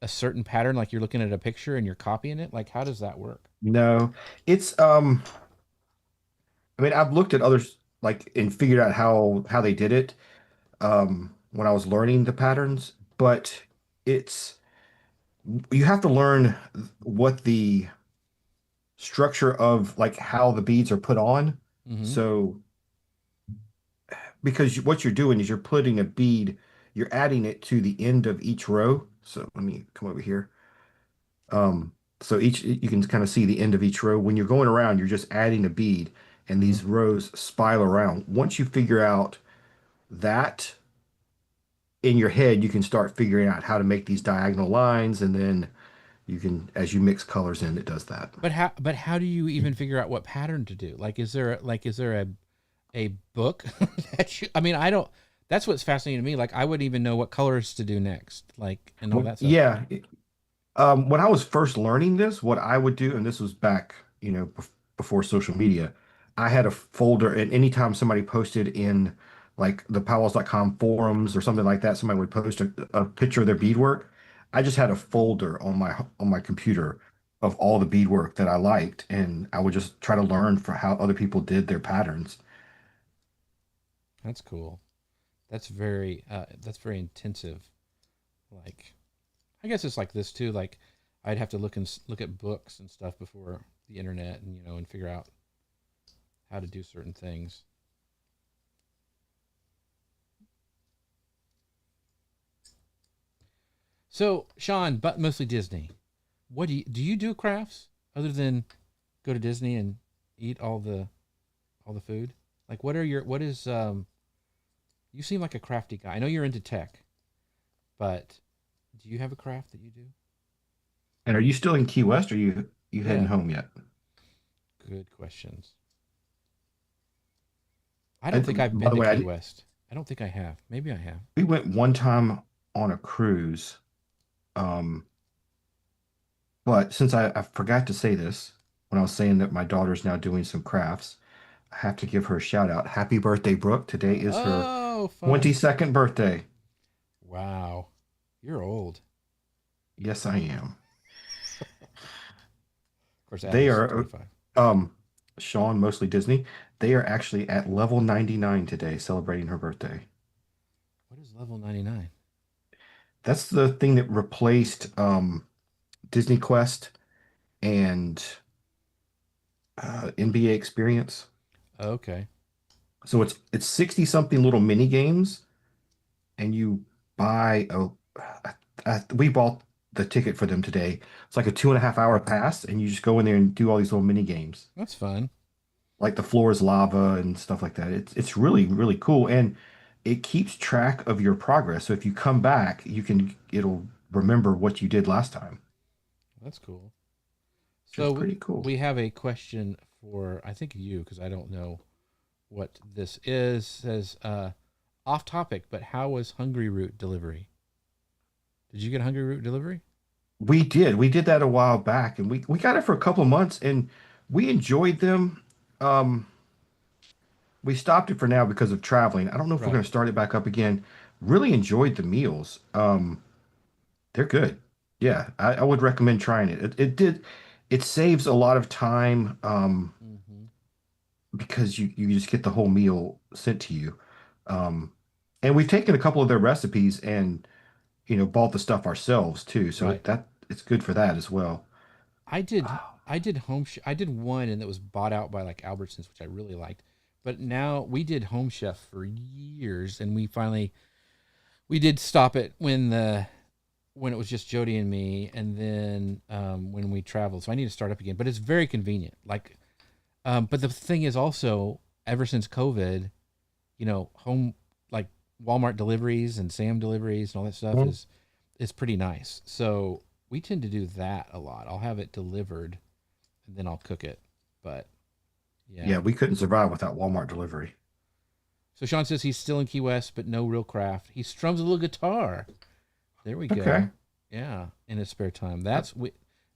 [SPEAKER 1] a certain pattern, like you're looking at a picture and you're copying it? Like how does that work?
[SPEAKER 2] No, it's I mean, I've looked at others like and figured out how they did it when I was learning the patterns, but it's you have to learn what the structure of like how the beads are put on.
[SPEAKER 1] Mm-hmm.
[SPEAKER 2] So because what you're doing is you're putting a bead, you're adding it to the end of each row. So let me come over here. So each you can kind of see the end of each row. When you're going around, you're just adding a bead, and
[SPEAKER 1] Mm-hmm.
[SPEAKER 2] these rows spiral around. Once you figure out that in your head, you can start figuring out how to make these diagonal lines, and then you can, as you mix colors in, it does that.
[SPEAKER 1] But how do you even figure out what pattern to do? Like is there a book that you, I mean, I don't, that's what's fascinating to me. Like I wouldn't even know what colors to do next, like, and all
[SPEAKER 2] Well,
[SPEAKER 1] that stuff.
[SPEAKER 2] yeah. When I was first learning this, what I would do, and this was back, before social media, I had a folder, and anytime somebody posted in like the powwows.com forums or something like that, somebody would post a picture of their beadwork. I just had a folder on my computer of all the beadwork that I liked, and I would just try to learn for how other people did their patterns.
[SPEAKER 1] That's cool. That's very intensive. Like, I guess it's like this too. Like, I'd have to look at books and stuff before the internet, and and figure out how to do certain things. So, Sean, but mostly Disney. What do you do crafts other than go to Disney and eat all the food? Like, what is you seem like a crafty guy. I know you're into tech, but do you have a craft that you do?
[SPEAKER 2] And are you still in Key West, or you heading
[SPEAKER 1] Yeah,
[SPEAKER 2] home yet?
[SPEAKER 1] good questions. I don't think I've
[SPEAKER 2] By
[SPEAKER 1] been
[SPEAKER 2] the
[SPEAKER 1] to
[SPEAKER 2] way,
[SPEAKER 1] Key West. I don't think I have. Maybe I have.
[SPEAKER 2] we went one time on a cruise. Um, but since I forgot to say this when I was saying that my daughter's now doing some crafts, I have to give her a shout out. Happy birthday, Brooke. Today is her
[SPEAKER 1] Oh, fun.
[SPEAKER 2] 22nd birthday.
[SPEAKER 1] Wow. You're old.
[SPEAKER 2] Yes, I am.
[SPEAKER 1] Of course,
[SPEAKER 2] They
[SPEAKER 1] Abby's
[SPEAKER 2] are
[SPEAKER 1] 25.
[SPEAKER 2] um Sean, mostly Disney. They are actually at level 99 today, celebrating her birthday.
[SPEAKER 1] What is level 99?
[SPEAKER 2] That's the thing that replaced Disney Quest and NBA Experience.
[SPEAKER 1] Okay.
[SPEAKER 2] So it's 60 something little mini games, and you buy we bought the ticket for them today. It's like a 2.5 hour pass, and you just go in there and do all these little mini games,
[SPEAKER 1] That's fun.
[SPEAKER 2] like the floor is lava and stuff like that. It's really really cool, and it keeps track of your progress. So if you come back, it'll remember what you did last time,
[SPEAKER 1] That's cool.
[SPEAKER 2] which is
[SPEAKER 1] So
[SPEAKER 2] pretty cool.
[SPEAKER 1] we have a question for, I think, you, because I don't know what this is. Says, off topic, but how was Hungry Root delivery? Did you get Hungry Root delivery?
[SPEAKER 2] We did that a while back, and we got it for a couple of months, and we enjoyed them. Um, we stopped it for now because of traveling. I don't know if we're
[SPEAKER 1] Right.
[SPEAKER 2] going to start it back up again. Really enjoyed the meals. They're good. Yeah, I would recommend trying it. It saves a lot of time
[SPEAKER 1] Mm-hmm.
[SPEAKER 2] because you just get the whole meal sent to you. Um, and we've taken a couple of their recipes and bought the stuff ourselves too. So
[SPEAKER 1] Right.
[SPEAKER 2] it's good for that as well.
[SPEAKER 1] I did. I did I did one, and that was bought out by like Albertsons, which I really liked. But now we did Home Chef for years, and we did stop it when it was just Jody and me, and then when we traveled. So I need to start up again. But it's very convenient. Like, but the thing is also, ever since COVID, home, like Walmart deliveries and Sam deliveries and all that stuff
[SPEAKER 2] Mhm.
[SPEAKER 1] is pretty nice. So we tend to do that a lot. I'll have it delivered and then I'll cook it. But
[SPEAKER 2] Yeah,
[SPEAKER 1] yeah.
[SPEAKER 2] we couldn't survive without Walmart delivery.
[SPEAKER 1] So Sean says he's still in Key West, but no real craft. He strums a little guitar. There we
[SPEAKER 2] Okay.
[SPEAKER 1] go. Yeah, in his spare time.
[SPEAKER 2] Uh,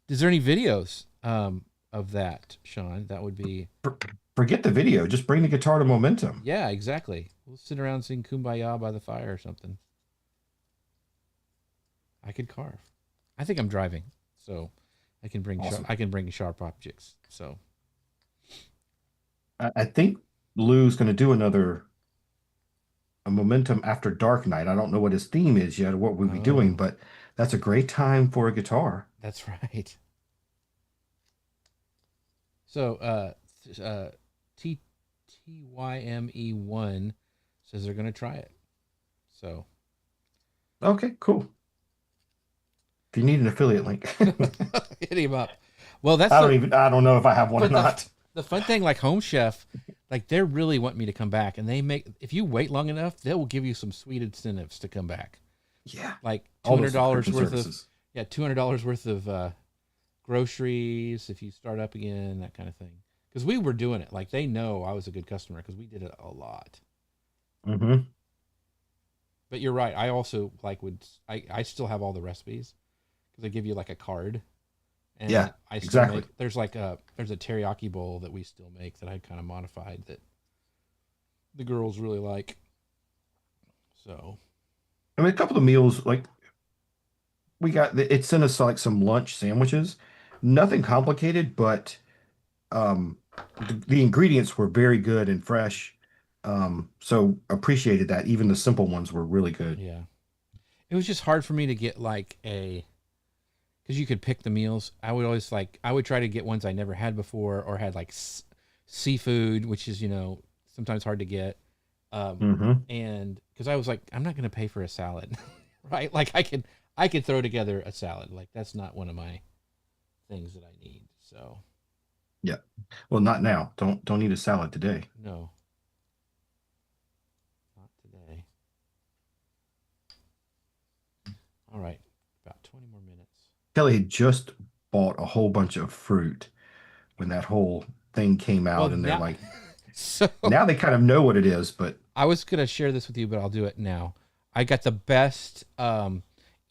[SPEAKER 1] Is there any videos of that, Sean? That would be,
[SPEAKER 2] for- Forget the video. Just bring the guitar to Momentum.
[SPEAKER 1] yeah, exactly. We'll sit around sing Kumbaya by the fire or something. I could carve. I think I'm driving, so
[SPEAKER 2] Awesome.
[SPEAKER 1] I can bring sharp objects. So
[SPEAKER 2] I think Lou's going to do another a Momentum After Dark night. I don't know what his theme is yet or what we'll be doing,
[SPEAKER 1] oh,
[SPEAKER 2] but that's a great time for a guitar.
[SPEAKER 1] that's right. So uh, TTYME1 says they're gonna try it. So
[SPEAKER 2] Okay, cool. If you need an affiliate link,
[SPEAKER 1] hit him up. Well,
[SPEAKER 2] I don't know if I have one or
[SPEAKER 1] but
[SPEAKER 2] not.
[SPEAKER 1] the fun thing, like Home Chef, like they really want me to come back, and if you wait long enough, they will give you some sweet incentives to come back,
[SPEAKER 2] Yeah,
[SPEAKER 1] like two
[SPEAKER 2] all
[SPEAKER 1] hundred
[SPEAKER 2] those
[SPEAKER 1] dollars
[SPEAKER 2] subscription
[SPEAKER 1] worth of
[SPEAKER 2] services.
[SPEAKER 1] $200 worth of groceries if you start up again, that kind of thing. Because we were doing it, like they know I was a good customer because we did it a lot.
[SPEAKER 2] Hmm.
[SPEAKER 1] But you're right. I also I still have all the recipes because they give you like a card, and
[SPEAKER 2] Yeah,
[SPEAKER 1] I still
[SPEAKER 2] exactly.
[SPEAKER 1] make. There's a teriyaki bowl that we still make that I kind of modified that the girls really like. So
[SPEAKER 2] I mean, a couple of meals like it sent us like some lunch sandwiches, nothing complicated, but um, the ingredients were very good and fresh. So appreciated that. Even the simple ones were really good.
[SPEAKER 1] yeah, it was just hard for me to get like a because you could pick the meals. I would try to get ones I never had before or had like seafood, which is sometimes hard to get.
[SPEAKER 2] Hmm.
[SPEAKER 1] And because I was like, I'm not going to pay for a salad, right? Like I could throw together a salad. Like that's not one of my things that I need. So
[SPEAKER 2] Yeah. Well, not now. Don't need a salad today.
[SPEAKER 1] no, not today. All right, about 20 more minutes.
[SPEAKER 2] Kelly had just bought a whole bunch of fruit when that whole thing came
[SPEAKER 1] Well,
[SPEAKER 2] out, and they're
[SPEAKER 1] now,
[SPEAKER 2] like,
[SPEAKER 1] so
[SPEAKER 2] now they kind of know what it is, but
[SPEAKER 1] I was gonna share this with you, but I'll do it now. I got the best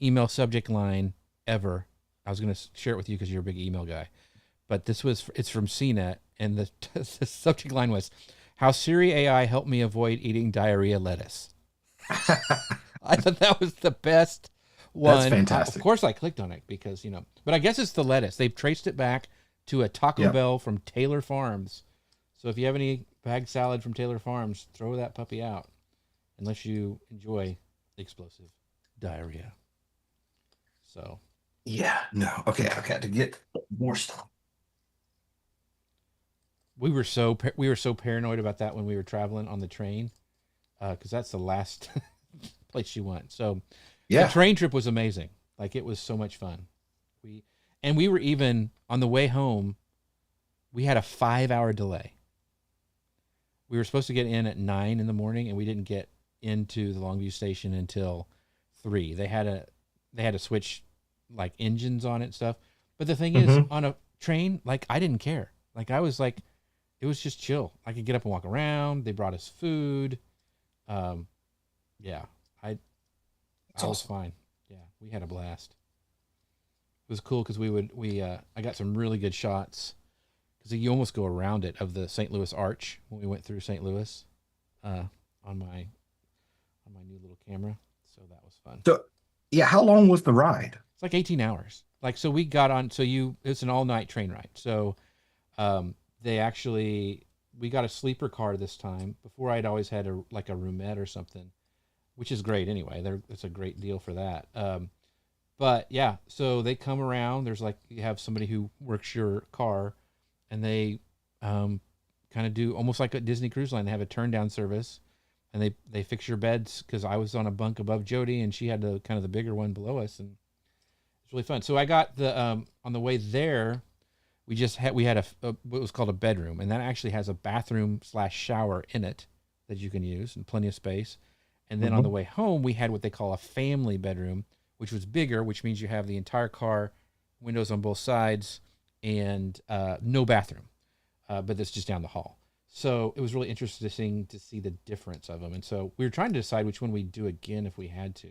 [SPEAKER 1] email subject line ever. I was gonna share it with you because you're a big email guy, but it's from CNET, and the subject line was, "How Siri AI helped me avoid eating diarrhea lettuce." I thought that was the best one.
[SPEAKER 2] That's fantastic.
[SPEAKER 1] Of course, I clicked on it because, but I guess it's the lettuce. They've traced it back to a Taco Bell from Taylor Farms. So if you have any bag salad from Taylor Farms, throw that puppy out, unless you enjoy explosive diarrhea. So.
[SPEAKER 2] Yeah, no. Okay, I got to get more stuff.
[SPEAKER 1] We were so paranoid about that when we were traveling on the train, because that's the last place you went. So the train trip was amazing. Like, it was so much fun. We were even on the way home. We had a 5-hour delay. We were supposed to get in at 9 in the morning, and we didn't get into the Longview station until 3. They had to switch like engines on it and stuff. But the thing is, on a train, like, I didn't care. Like, I was like, it was just chill. I could get up and walk around. They brought us food. Yeah, I was fine. Yeah, we had a blast. It was cool because I got some really good shots, because you almost go around it, of the St. Louis Arch when we went through St. Louis, on my new little camera. So that was fun.
[SPEAKER 2] So, yeah, how long was the ride?
[SPEAKER 1] It's like 18 hours. Like, so we got on. It's an all-night train ride. So, we got a sleeper car this time. Before, I'd always had a roomette or something, which is great anyway. It's a great deal for that. But yeah, so they come around. There's you have somebody who works your car, and they kind of do almost like a Disney Cruise Line. They have a turn down service, and they fix your beds, because I was on a bunk above Jody, and she had the bigger one below us, and it's really fun. So I got the on the way there, we had a what was called a bedroom, and that actually has a bathroom / shower in it that you can use, and plenty of space. And then on the way home, we had what they call a family bedroom, which was bigger, which means you have the entire car, windows on both sides, and no bathroom, but it's just down the hall. So it was really interesting to see the difference of them. And so we were trying to decide which one we'd do again if we had to.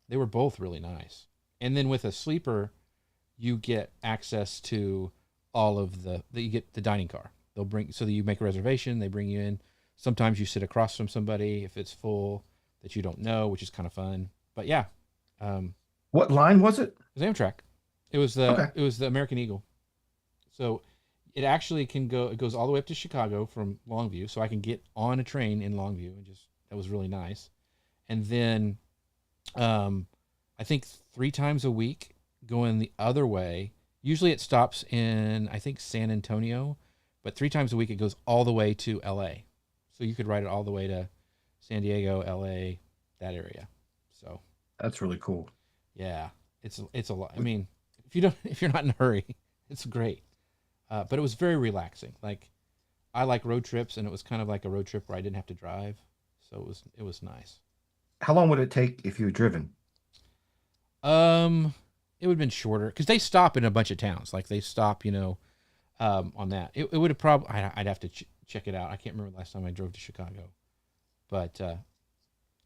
[SPEAKER 1] They were both really nice. And then with a sleeper, you get access to all of you get the dining car. They'll so that you make a reservation, they bring you in. Sometimes you sit across from somebody if it's full that you don't know, which is kind of fun. But yeah.
[SPEAKER 2] What line was it?
[SPEAKER 1] It was Amtrak. It was the American Eagle. So it actually it goes all the way up to Chicago from Longview. So I can get on a train in Longview, and that was really nice. And then, I think 3 times a week going the other way. Usually it stops in, I think, San Antonio, but 3 times a week it goes all the way to LA. So you could ride it all the way to San Diego, LA, that area. So
[SPEAKER 2] that's really cool.
[SPEAKER 1] Yeah, it's a lot. I mean, if you're not in a hurry, it's great. But it was very relaxing. Like, I like road trips, and it was kind of like a road trip where I didn't have to drive. So it was nice.
[SPEAKER 2] How long would it take if you had driven?
[SPEAKER 1] It would have been shorter, because they stop in a bunch of towns. Like, they stop, on that. It would have probably, I'd have to check it out. I can't remember the last time I drove to Chicago, but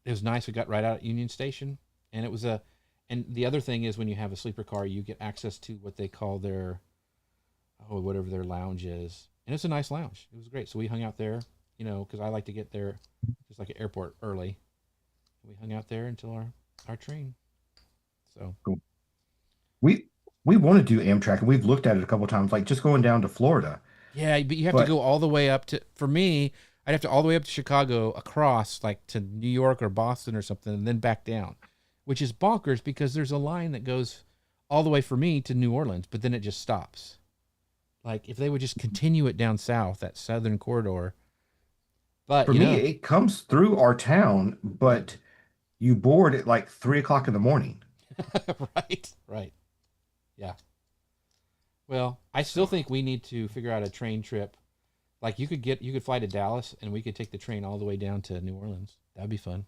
[SPEAKER 1] it was nice. We got right out at Union Station, and and the other thing is, when you have a sleeper car, you get access to what they call their, whatever their lounge is. And it's a nice lounge. It was great. So we hung out there, because I like to get there just like an airport early. We hung out there until our train. So
[SPEAKER 2] cool. We want to do Amtrak, and we've looked at it a couple of times, like just going down to Florida.
[SPEAKER 1] Yeah, but you have to go all the way up to, for me, I'd have to all the way up to Chicago, across like to New York or Boston or something, and then back down, which is bonkers, because there's a line that goes all the way for me to New Orleans, but then it just stops. Like, if they would just continue it down south, that southern corridor. But
[SPEAKER 2] for me, it comes through our town, but you board at like 3:00 in the morning.
[SPEAKER 1] Right. Yeah. Well, I still think we need to figure out a train trip. Like, you could fly to Dallas, and we could take the train all the way down to New Orleans. That'd be fun.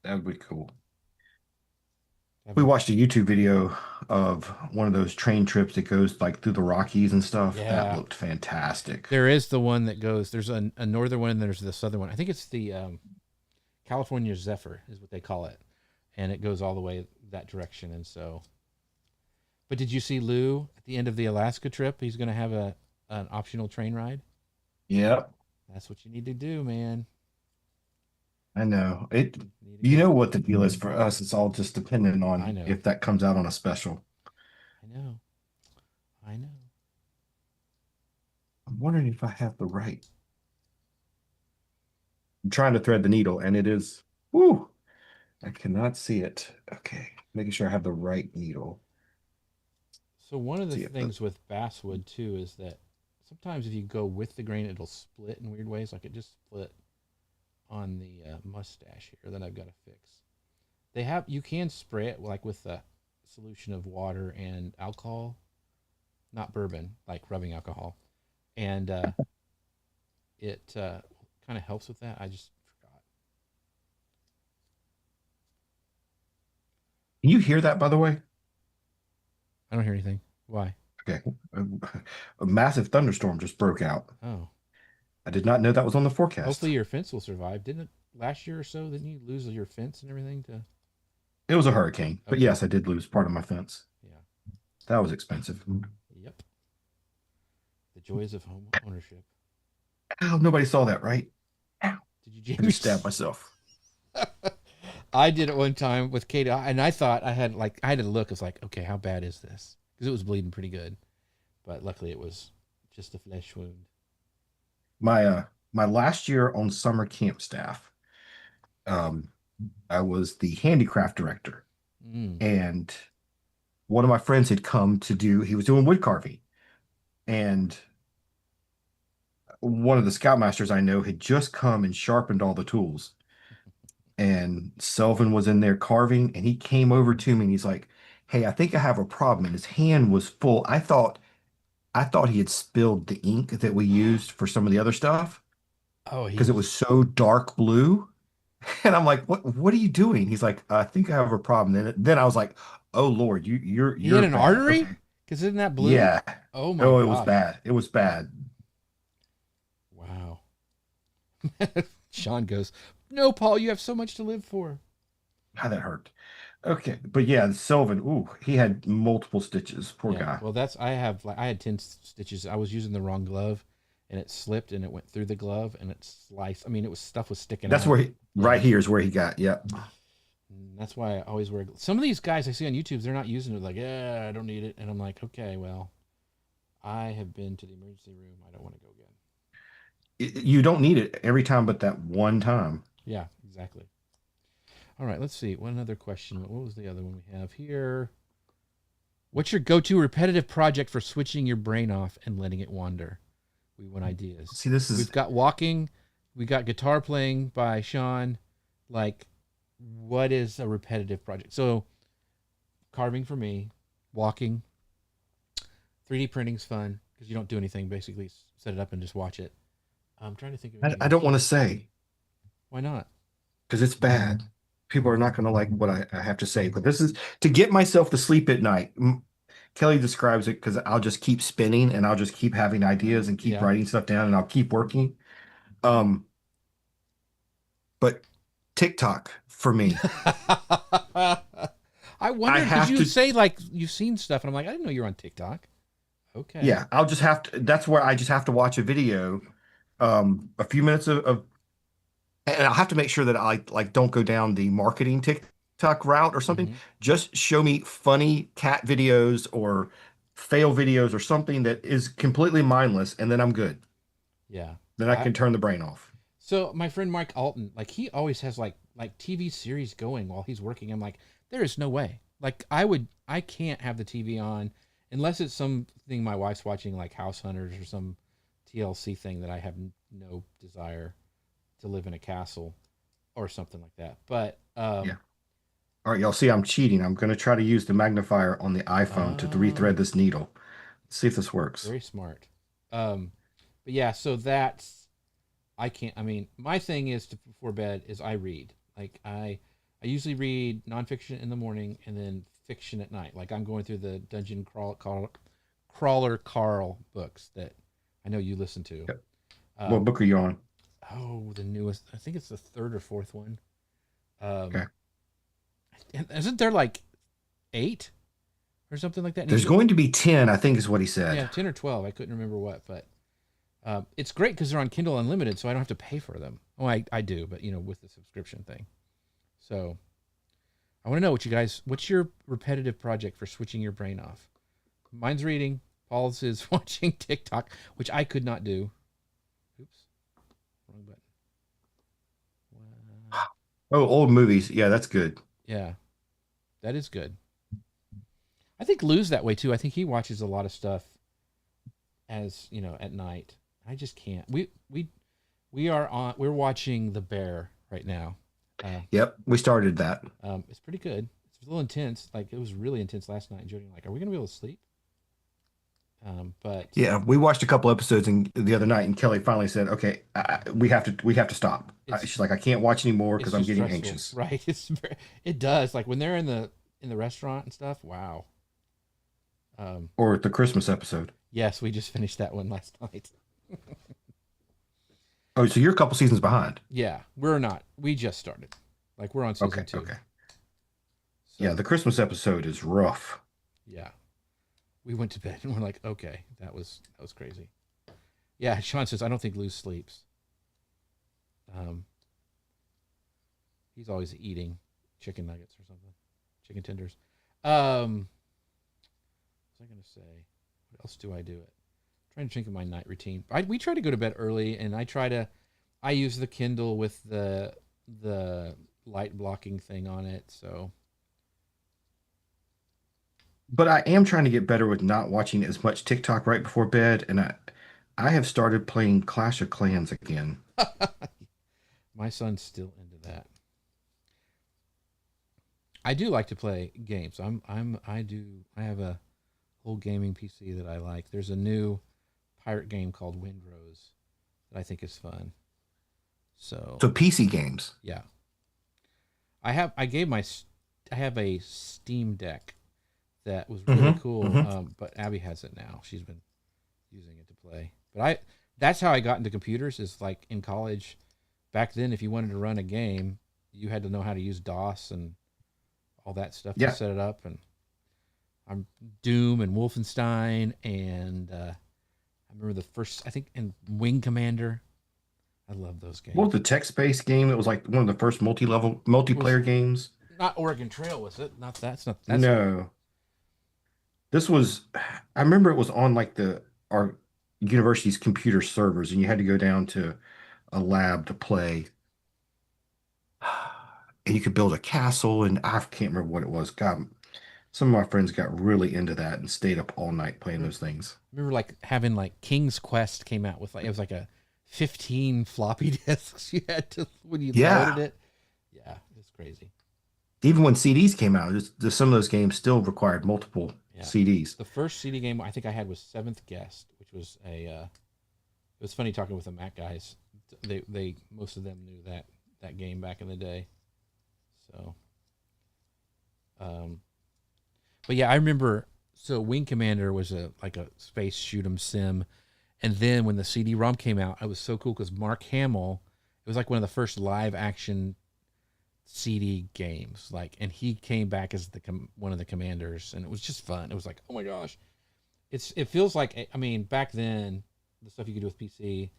[SPEAKER 2] That would be cool. We watched a YouTube video of one of those train trips that goes like through the Rockies and stuff. Yeah. That looked fantastic.
[SPEAKER 1] There is the one that goes, there's a northern one, and there's the southern one. I think it's the California Zephyr is what they call it. And it goes all the way that direction. And so, but did you see Lou at the end of the Alaska trip? He's going to have an optional train ride.
[SPEAKER 2] Yep.
[SPEAKER 1] That's what you need to do, man.
[SPEAKER 2] I know it.
[SPEAKER 1] Need to
[SPEAKER 2] You
[SPEAKER 1] go.
[SPEAKER 2] know what the deal is for us. It's all just dependent
[SPEAKER 1] I
[SPEAKER 2] on
[SPEAKER 1] know.
[SPEAKER 2] if that comes out on a special.
[SPEAKER 1] I know. I know.
[SPEAKER 2] I'm wondering if I have the right. I'm trying to thread the needle, and it is. Whoo! I cannot see it. Okay, making sure I have the right needle.
[SPEAKER 1] So one of the
[SPEAKER 2] See if the
[SPEAKER 1] things with basswood too is that sometimes if you go with the grain, it'll split in weird ways. Like it just split on the mustache here that I've got to fix. They have you can spray it like with a solution of water and alcohol, not bourbon, like rubbing alcohol, and it kind of helps with that. I just forgot.
[SPEAKER 2] Can you hear that, by the way?
[SPEAKER 1] I don't hear anything. Why?
[SPEAKER 2] Okay. A, a massive thunderstorm just broke out.
[SPEAKER 1] Oh,
[SPEAKER 2] I did not know that was on the forecast.
[SPEAKER 1] hopefully your fence will survive. Didn't it last year or so? Didn't you lose your fence and everything to?
[SPEAKER 2] It was a hurricane, but
[SPEAKER 1] Okay.
[SPEAKER 2] yes, I did lose part of my fence.
[SPEAKER 1] Yeah.
[SPEAKER 2] That was expensive.
[SPEAKER 1] Yep. The joys of home ownership.
[SPEAKER 2] Ow, nobody saw that, right? Ow.
[SPEAKER 1] Did you
[SPEAKER 2] I
[SPEAKER 1] jam
[SPEAKER 2] just stabbed myself.
[SPEAKER 1] I did it one time with Katie, and I thought I had to look. It's like, okay, how bad is this? Because it was bleeding pretty good, but luckily it was just a flesh wound.
[SPEAKER 2] My last year on summer camp staff, um, I was the handicraft director,
[SPEAKER 1] Mm.
[SPEAKER 2] and one of my friends had come to do, he was doing wood carving, and one of the scoutmasters I know had just come and sharpened all the tools. And Selvin was in there carving, and he came over to me and he's like, "Hey, I think I have a problem." And his hand was full. I thought he had spilled the ink that we used for some of the other stuff
[SPEAKER 1] Oh, he
[SPEAKER 2] because it
[SPEAKER 1] was.
[SPEAKER 2] was so dark blue. And I'm like, "What are you doing?" He's like, "I think I have a problem." Then I was like, "Oh Lord,
[SPEAKER 1] He had
[SPEAKER 2] you're
[SPEAKER 1] an
[SPEAKER 2] bad."
[SPEAKER 1] artery.
[SPEAKER 2] Okay.
[SPEAKER 1] Because isn't that blue?
[SPEAKER 2] Yeah.
[SPEAKER 1] Oh my
[SPEAKER 2] Oh, it was
[SPEAKER 1] gosh!
[SPEAKER 2] bad. It was bad.
[SPEAKER 1] Wow. Sean goes, "No, Paul, you have so much to live for."
[SPEAKER 2] How that hurt. Okay, but yeah, Sylvan. Ooh, he had multiple stitches. Poor
[SPEAKER 1] Yeah.
[SPEAKER 2] guy.
[SPEAKER 1] Well, I had 10 stitches. I was using the wrong glove, and it slipped and it went through the glove and it sliced. I mean, stuff was sticking
[SPEAKER 2] That's
[SPEAKER 1] out.
[SPEAKER 2] where right
[SPEAKER 1] Yeah.
[SPEAKER 2] here is where he got. Yep.
[SPEAKER 1] That's why I always wear. Some of these guys I see on YouTube, they're not using it. Like, yeah, I don't need it, and I'm like, okay, well, I have been to the emergency room. I don't want to go again.
[SPEAKER 2] You don't need it every time, but that one time.
[SPEAKER 1] Yeah, exactly. All right, let's see. One other question. What was the other one we have here? What's your go-to repetitive project for switching your brain off and letting it wander? We want ideas.
[SPEAKER 2] See, this is
[SPEAKER 1] We've got walking. We got guitar playing by Sean. Like, what is a repetitive project? So, carving for me, walking, 3D printing's fun because you don't do anything. Basically, set it up and just watch it. I'm trying to think of
[SPEAKER 2] I,
[SPEAKER 1] anything
[SPEAKER 2] I don't
[SPEAKER 1] else.
[SPEAKER 2] want to say
[SPEAKER 1] Why not?
[SPEAKER 2] because it's bad. People are not going to like what I have to say, but this is to get myself to sleep at night. Kelly describes it because I'll just keep spinning and I'll just keep having ideas and keep
[SPEAKER 1] Yeah.
[SPEAKER 2] writing stuff down and I'll keep working. Um, but TikTok for me.
[SPEAKER 1] I wondered because
[SPEAKER 2] have
[SPEAKER 1] you
[SPEAKER 2] to-
[SPEAKER 1] say like you've seen stuff, and I'm like, I didn't know you were on TikTok. Okay.
[SPEAKER 2] Yeah, I'll just have to. That's where I just have to watch a video, a few minutes of and I'll have to make sure that I like don't go down the marketing TikTok route or something.
[SPEAKER 1] Mhm.
[SPEAKER 2] Just show me funny cat videos or fail videos or something that is completely mindless, and then I'm good.
[SPEAKER 1] Yeah.
[SPEAKER 2] Then I can turn the brain off.
[SPEAKER 1] So my friend Mike Alton, like he always has like TV series going while he's working. I'm like, there is no way. Like I can't have the TV on unless it's something my wife's watching, like House Hunters or some TLC thing that I have no desire to live in a castle or something like that. But
[SPEAKER 2] Yeah. All right, y'all see I'm cheating. I'm going to try to use the magnifier on the iPhone to rethread this needle. See if this works.
[SPEAKER 1] Very smart. But yeah, so that's I can't. I mean, my thing is to before bed is I read. Like I usually read nonfiction in the morning and then fiction at night. Like I'm going through the Crawler Carl books that I know you listen to.
[SPEAKER 2] Yep. What book are you on?
[SPEAKER 1] Oh, the newest. I think it's the third or fourth one.
[SPEAKER 2] Okay.
[SPEAKER 1] Isn't there like 8 or something like that?
[SPEAKER 2] There's going to be 10, I think is what he said.
[SPEAKER 1] Yeah, 10 or 12. I couldn't remember what, but it's great because they're on Kindle Unlimited, so I don't have to pay for them. Oh, I do, but with the subscription thing. So I want to know what's your repetitive project for switching your brain off? Mine's reading. Paul's is watching TikTok, which I could not do. Oops. Wrong button. Wow.
[SPEAKER 2] Oh, old movies. Yeah, that's good.
[SPEAKER 1] Yeah, that is good. I think Lou's that way too. I think he watches a lot of stuff as at night. I just can't. We're watching The Bear right now.
[SPEAKER 2] Yep, we started that.
[SPEAKER 1] It's pretty good. It's a little intense. Like, it was really intense last night. Jody and are we gonna be able to sleep? But
[SPEAKER 2] yeah, we watched a couple episodes the other night, and Kelly finally said, "Okay, we have to stop." She's like, "I can't watch anymore because I'm getting
[SPEAKER 1] stressful.
[SPEAKER 2] anxious."
[SPEAKER 1] Right? It does. Like when they're in the restaurant and stuff. Wow.
[SPEAKER 2] Or the Christmas episode.
[SPEAKER 1] Yes, we just finished that one last night.
[SPEAKER 2] Oh, so you're a couple seasons behind.
[SPEAKER 1] Yeah, we're not. We just started. Like, we're on season 2.
[SPEAKER 2] Okay.
[SPEAKER 1] So,
[SPEAKER 2] Yeah, the Christmas episode is rough.
[SPEAKER 1] Yeah. We went to bed and we're like, okay, that was crazy. Yeah, Sean says, I don't think Lou sleeps. He's always eating chicken nuggets or something. Chicken tenders. What was I going to say? What else do I do? Trying to think of my night routine. We try to go to bed early, and I use the Kindle with the light blocking thing on it. So,
[SPEAKER 2] but I am trying to get better with not watching as much TikTok right before bed, and I have started playing Clash of Clans again.
[SPEAKER 1] My son's still into that. I do like to play games. I have a whole gaming PC that I like. There's a new pirate game called Windrose that I think is fun. So
[SPEAKER 2] PC games.
[SPEAKER 1] Yeah. I have a Steam Deck that was really cool. But Abby has it now. She's been using it to play. But that's how I got into computers, is like in college. Back then, if you wanted to run a game, you had to know how to use DOS and all that stuff to set it up. And I'm Doom and Wolfenstein, and I remember the first, I think, and Wing Commander. I love those games.
[SPEAKER 2] What was the text-based game that was like one of the first multiplayer games?
[SPEAKER 1] Not Oregon Trail, was it? That's
[SPEAKER 2] no. This was, I remember it was on like our university's computer servers, and you had to go down to a lab to play. And you could build a castle, and I can't remember what it was. God, some of my friends got really into that and stayed up all night playing those things.
[SPEAKER 1] I remember like having like King's Quest came out with it was like a 15 floppy disks you had to when you loaded it. Yeah, it's crazy.
[SPEAKER 2] Even when CDs came out, some of those games still required multiple CDs.
[SPEAKER 1] The first CD game I think I had was Seventh Guest, which was it was funny talking with the Mac guys. They most of them knew that game back in the day. So, but yeah, I remember. So Wing Commander was a space shoot 'em sim, and then when the CD-ROM came out, it was so cool because Mark Hamill, it was like one of the first live action CD games, and he came back as one of the commanders, and it was just fun. It was like, oh my gosh, it feels like, I mean, back then the stuff you could do with PC,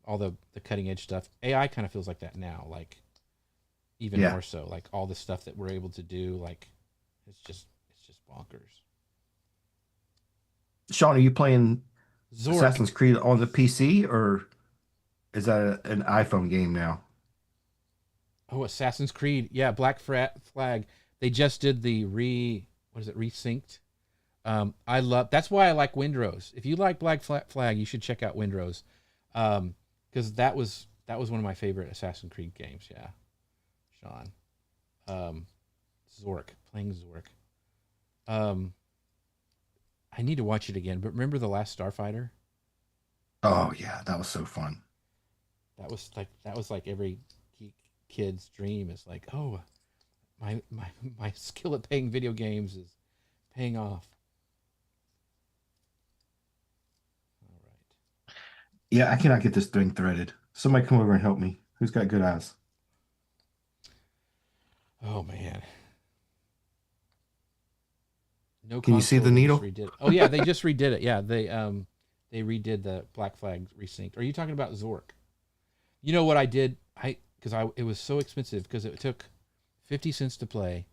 [SPEAKER 1] all the cutting edge stuff, AI kind of feels like that now, like even more so, like all the stuff that we're able to do, like it's just bonkers.
[SPEAKER 2] Sean, are you playing
[SPEAKER 1] Zork.
[SPEAKER 2] Assassin's Creed on the PC, or is that an iPhone game now?
[SPEAKER 1] Oh, Assassin's Creed. Yeah, Black Flag. They just did the resynced. That's why I like Windrose. If you like Black Flag, you should check out Windrose. Because that was one of my favorite Assassin's Creed games, yeah. Sean. Zork. Playing Zork. I need to watch it again, but remember The Last Starfighter?
[SPEAKER 2] Oh yeah, that was so fun.
[SPEAKER 1] That was like every kid's dream, is like, oh, my skill at playing video games is paying off. All right.
[SPEAKER 2] Yeah, I cannot get this thing threaded. Somebody come over and help me. Who's got good eyes?
[SPEAKER 1] Oh man. No.
[SPEAKER 2] Can you see the needle?
[SPEAKER 1] Oh yeah, they just redid it. Yeah, they redid the Black Flag Resynced. Are you talking about Zork? You know what I did? I because it was so expensive because it took 50 cents to play,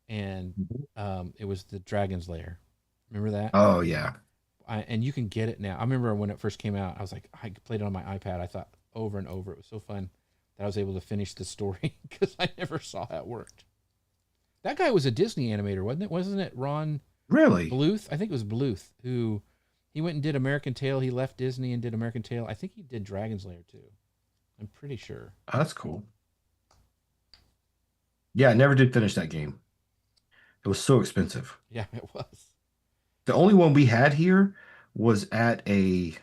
[SPEAKER 1] and it was the Dragon's Lair. Remember that?
[SPEAKER 2] Oh yeah.
[SPEAKER 1] And you can get it now. I remember when it first came out, I was like, I played it on my iPad. I thought over and over. It was so fun that I was able to finish the story because I never saw how it worked. That guy was a Disney animator, wasn't it? Wasn't it Ron
[SPEAKER 2] Really?
[SPEAKER 1] Bluth? I think it was Bluth who he went and did American Tail. He left Disney and did American Tail. I think he did Dragon's Lair too. I'm pretty sure.
[SPEAKER 2] Oh, that's cool. Yeah, I never did finish that game. It was so expensive.
[SPEAKER 1] Yeah, it was.
[SPEAKER 2] The only one we had here was at a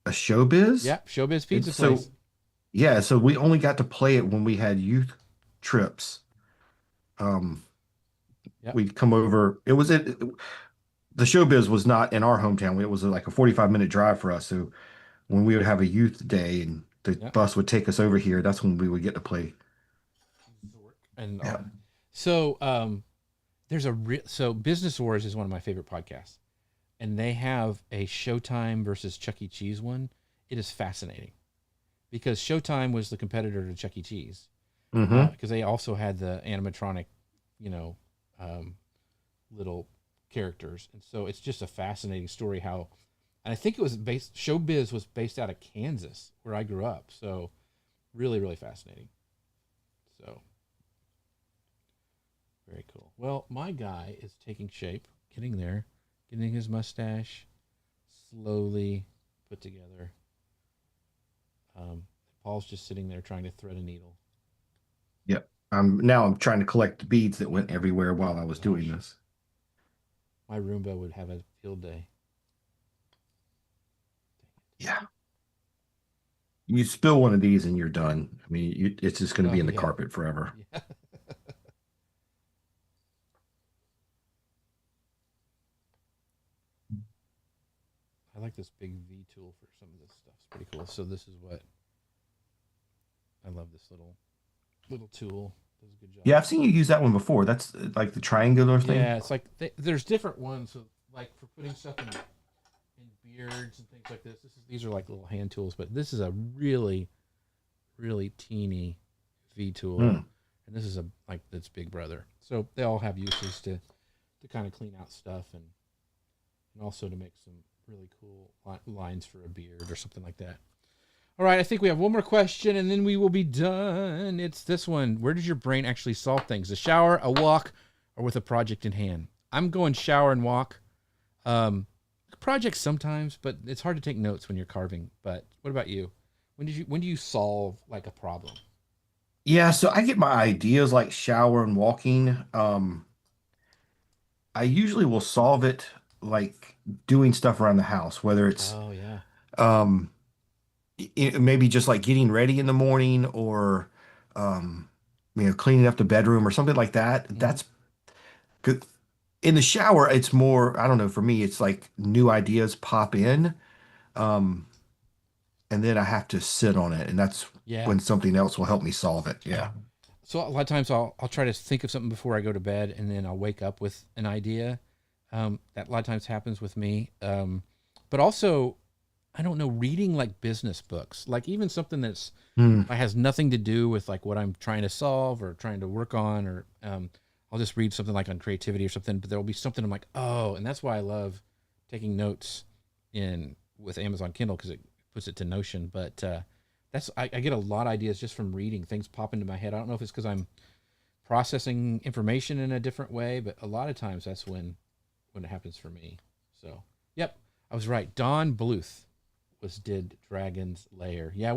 [SPEAKER 2] showbiz.
[SPEAKER 1] Yeah, Showbiz Pizza
[SPEAKER 2] So
[SPEAKER 1] Place.
[SPEAKER 2] yeah, so we only got to play it when we had youth trips. Um,
[SPEAKER 1] Yep.
[SPEAKER 2] we'd come over. It was the showbiz was not in our hometown. It was like a 45-minute drive for us. So when we would have a youth day and the
[SPEAKER 1] Yep.
[SPEAKER 2] bus would take us over here, that's when we would get to play.
[SPEAKER 1] And
[SPEAKER 2] Yeah.
[SPEAKER 1] so there's so Business Wars is one of my favorite podcasts, and they have a Showtime versus Chuck E. Cheese one. It is fascinating because Showtime was the competitor to Chuck E. Cheese
[SPEAKER 2] Mm-hmm.
[SPEAKER 1] because they also had the animatronic, you know, little characters, and so it's just a fascinating story how. And I think it was Showbiz was based out of Kansas, where I grew up. So really, really fascinating. So very cool. Well, my guy is taking shape, getting there, getting his mustache slowly put together. Paul's just sitting there trying to thread a needle.
[SPEAKER 2] Yep. Now I'm trying to collect the beads that went everywhere while I was doing this.
[SPEAKER 1] My Roomba would have a field day.
[SPEAKER 2] Yeah. You spill one of these and you're done. I mean, it's just going to be in the
[SPEAKER 1] Yeah.
[SPEAKER 2] carpet forever.
[SPEAKER 1] Yeah. I like this big V tool for some of this stuff. It's pretty cool. So this is what I love. This little tool does a good job.
[SPEAKER 2] Yeah, I've seen you use that one before. That's like the triangular thing.
[SPEAKER 1] Yeah, it's like there's different ones. So like for putting stuff in beards and things like this. These are like little hand tools, but this is a really, really teeny V tool, and this is that's Big Brother. So they all have uses to kind of clean out stuff and also to make some really cool lines for a beard or something like that. All right, I think we have one more question, and then we will be done. It's this one. Where does your brain actually solve things? A shower, a walk, or with a project in hand? I'm going shower and walk. Projects sometimes, but it's hard to take notes when you're carving. But what about you? When do you solve like a problem?
[SPEAKER 2] Yeah, so I get my ideas like shower and walking. I usually will solve it like doing stuff around the house, whether it's
[SPEAKER 1] Oh yeah.
[SPEAKER 2] maybe just like getting ready in the morning or cleaning up the bedroom or something like that.
[SPEAKER 1] Mm-hmm.
[SPEAKER 2] That's good. In the shower, it's more, I don't know, for me, it's like new ideas pop in. And then I have to sit on it, and that's when something else will help me solve it. Yeah.
[SPEAKER 1] So a lot of times I'll try to think of something before I go to bed, and then I'll wake up with an idea. That a lot of times happens with me. But also, I don't know, reading like business books, like even something that's has nothing to do with like what I'm trying to solve or trying to work on, or I'll just read something like on creativity or something, but there'll be something I'm like, oh, and that's why I love taking notes with Amazon Kindle because it puts it to Notion. But I get a lot of ideas just from reading. Things pop into my head. I don't know if it's because I'm processing information in a different way, but a lot of times that's when it happens for me. So, yep, I was right. Don Bluth did Dragon's Lair. Yeah,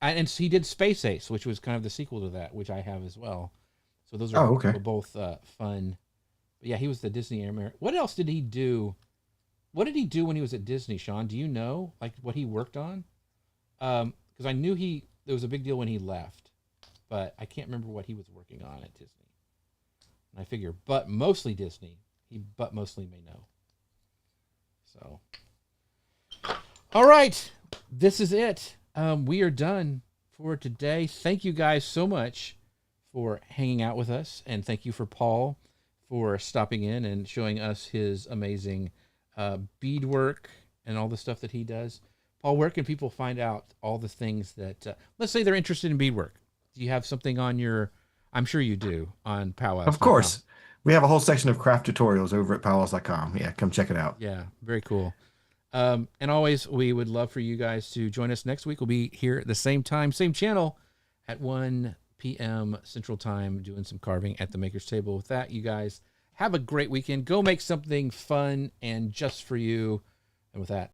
[SPEAKER 1] and he did Space Ace, which was kind of the sequel to that, which I have as well. So those are both fun. But yeah, he was the Disney American. What else did he do? What did he do when he was at Disney, Sean? Do you know like what he worked on? Because I knew there was a big deal when he left, but I can't remember what he was working on at Disney. And I figure, but mostly Disney. But mostly may know. So, all right, this is it. We are done for today. Thank you guys so much for hanging out with us, and thank you for Paul for stopping in and showing us his amazing beadwork and all the stuff that he does. Paul, where can people find out all the things that, let's say they're interested in beadwork? Do you have something on your, I'm sure you do, on powwows.com?
[SPEAKER 2] Of course. We have a whole section of craft tutorials over at powwows.com. Yeah, come check it out.
[SPEAKER 1] Yeah, very cool. And always, we would love for you guys to join us next week. We'll be here at the same time, same channel at 1 p.m. Central Time doing some carving at the Maker's Table. With that, you guys have a great weekend. Go make something fun and just for you. And with that,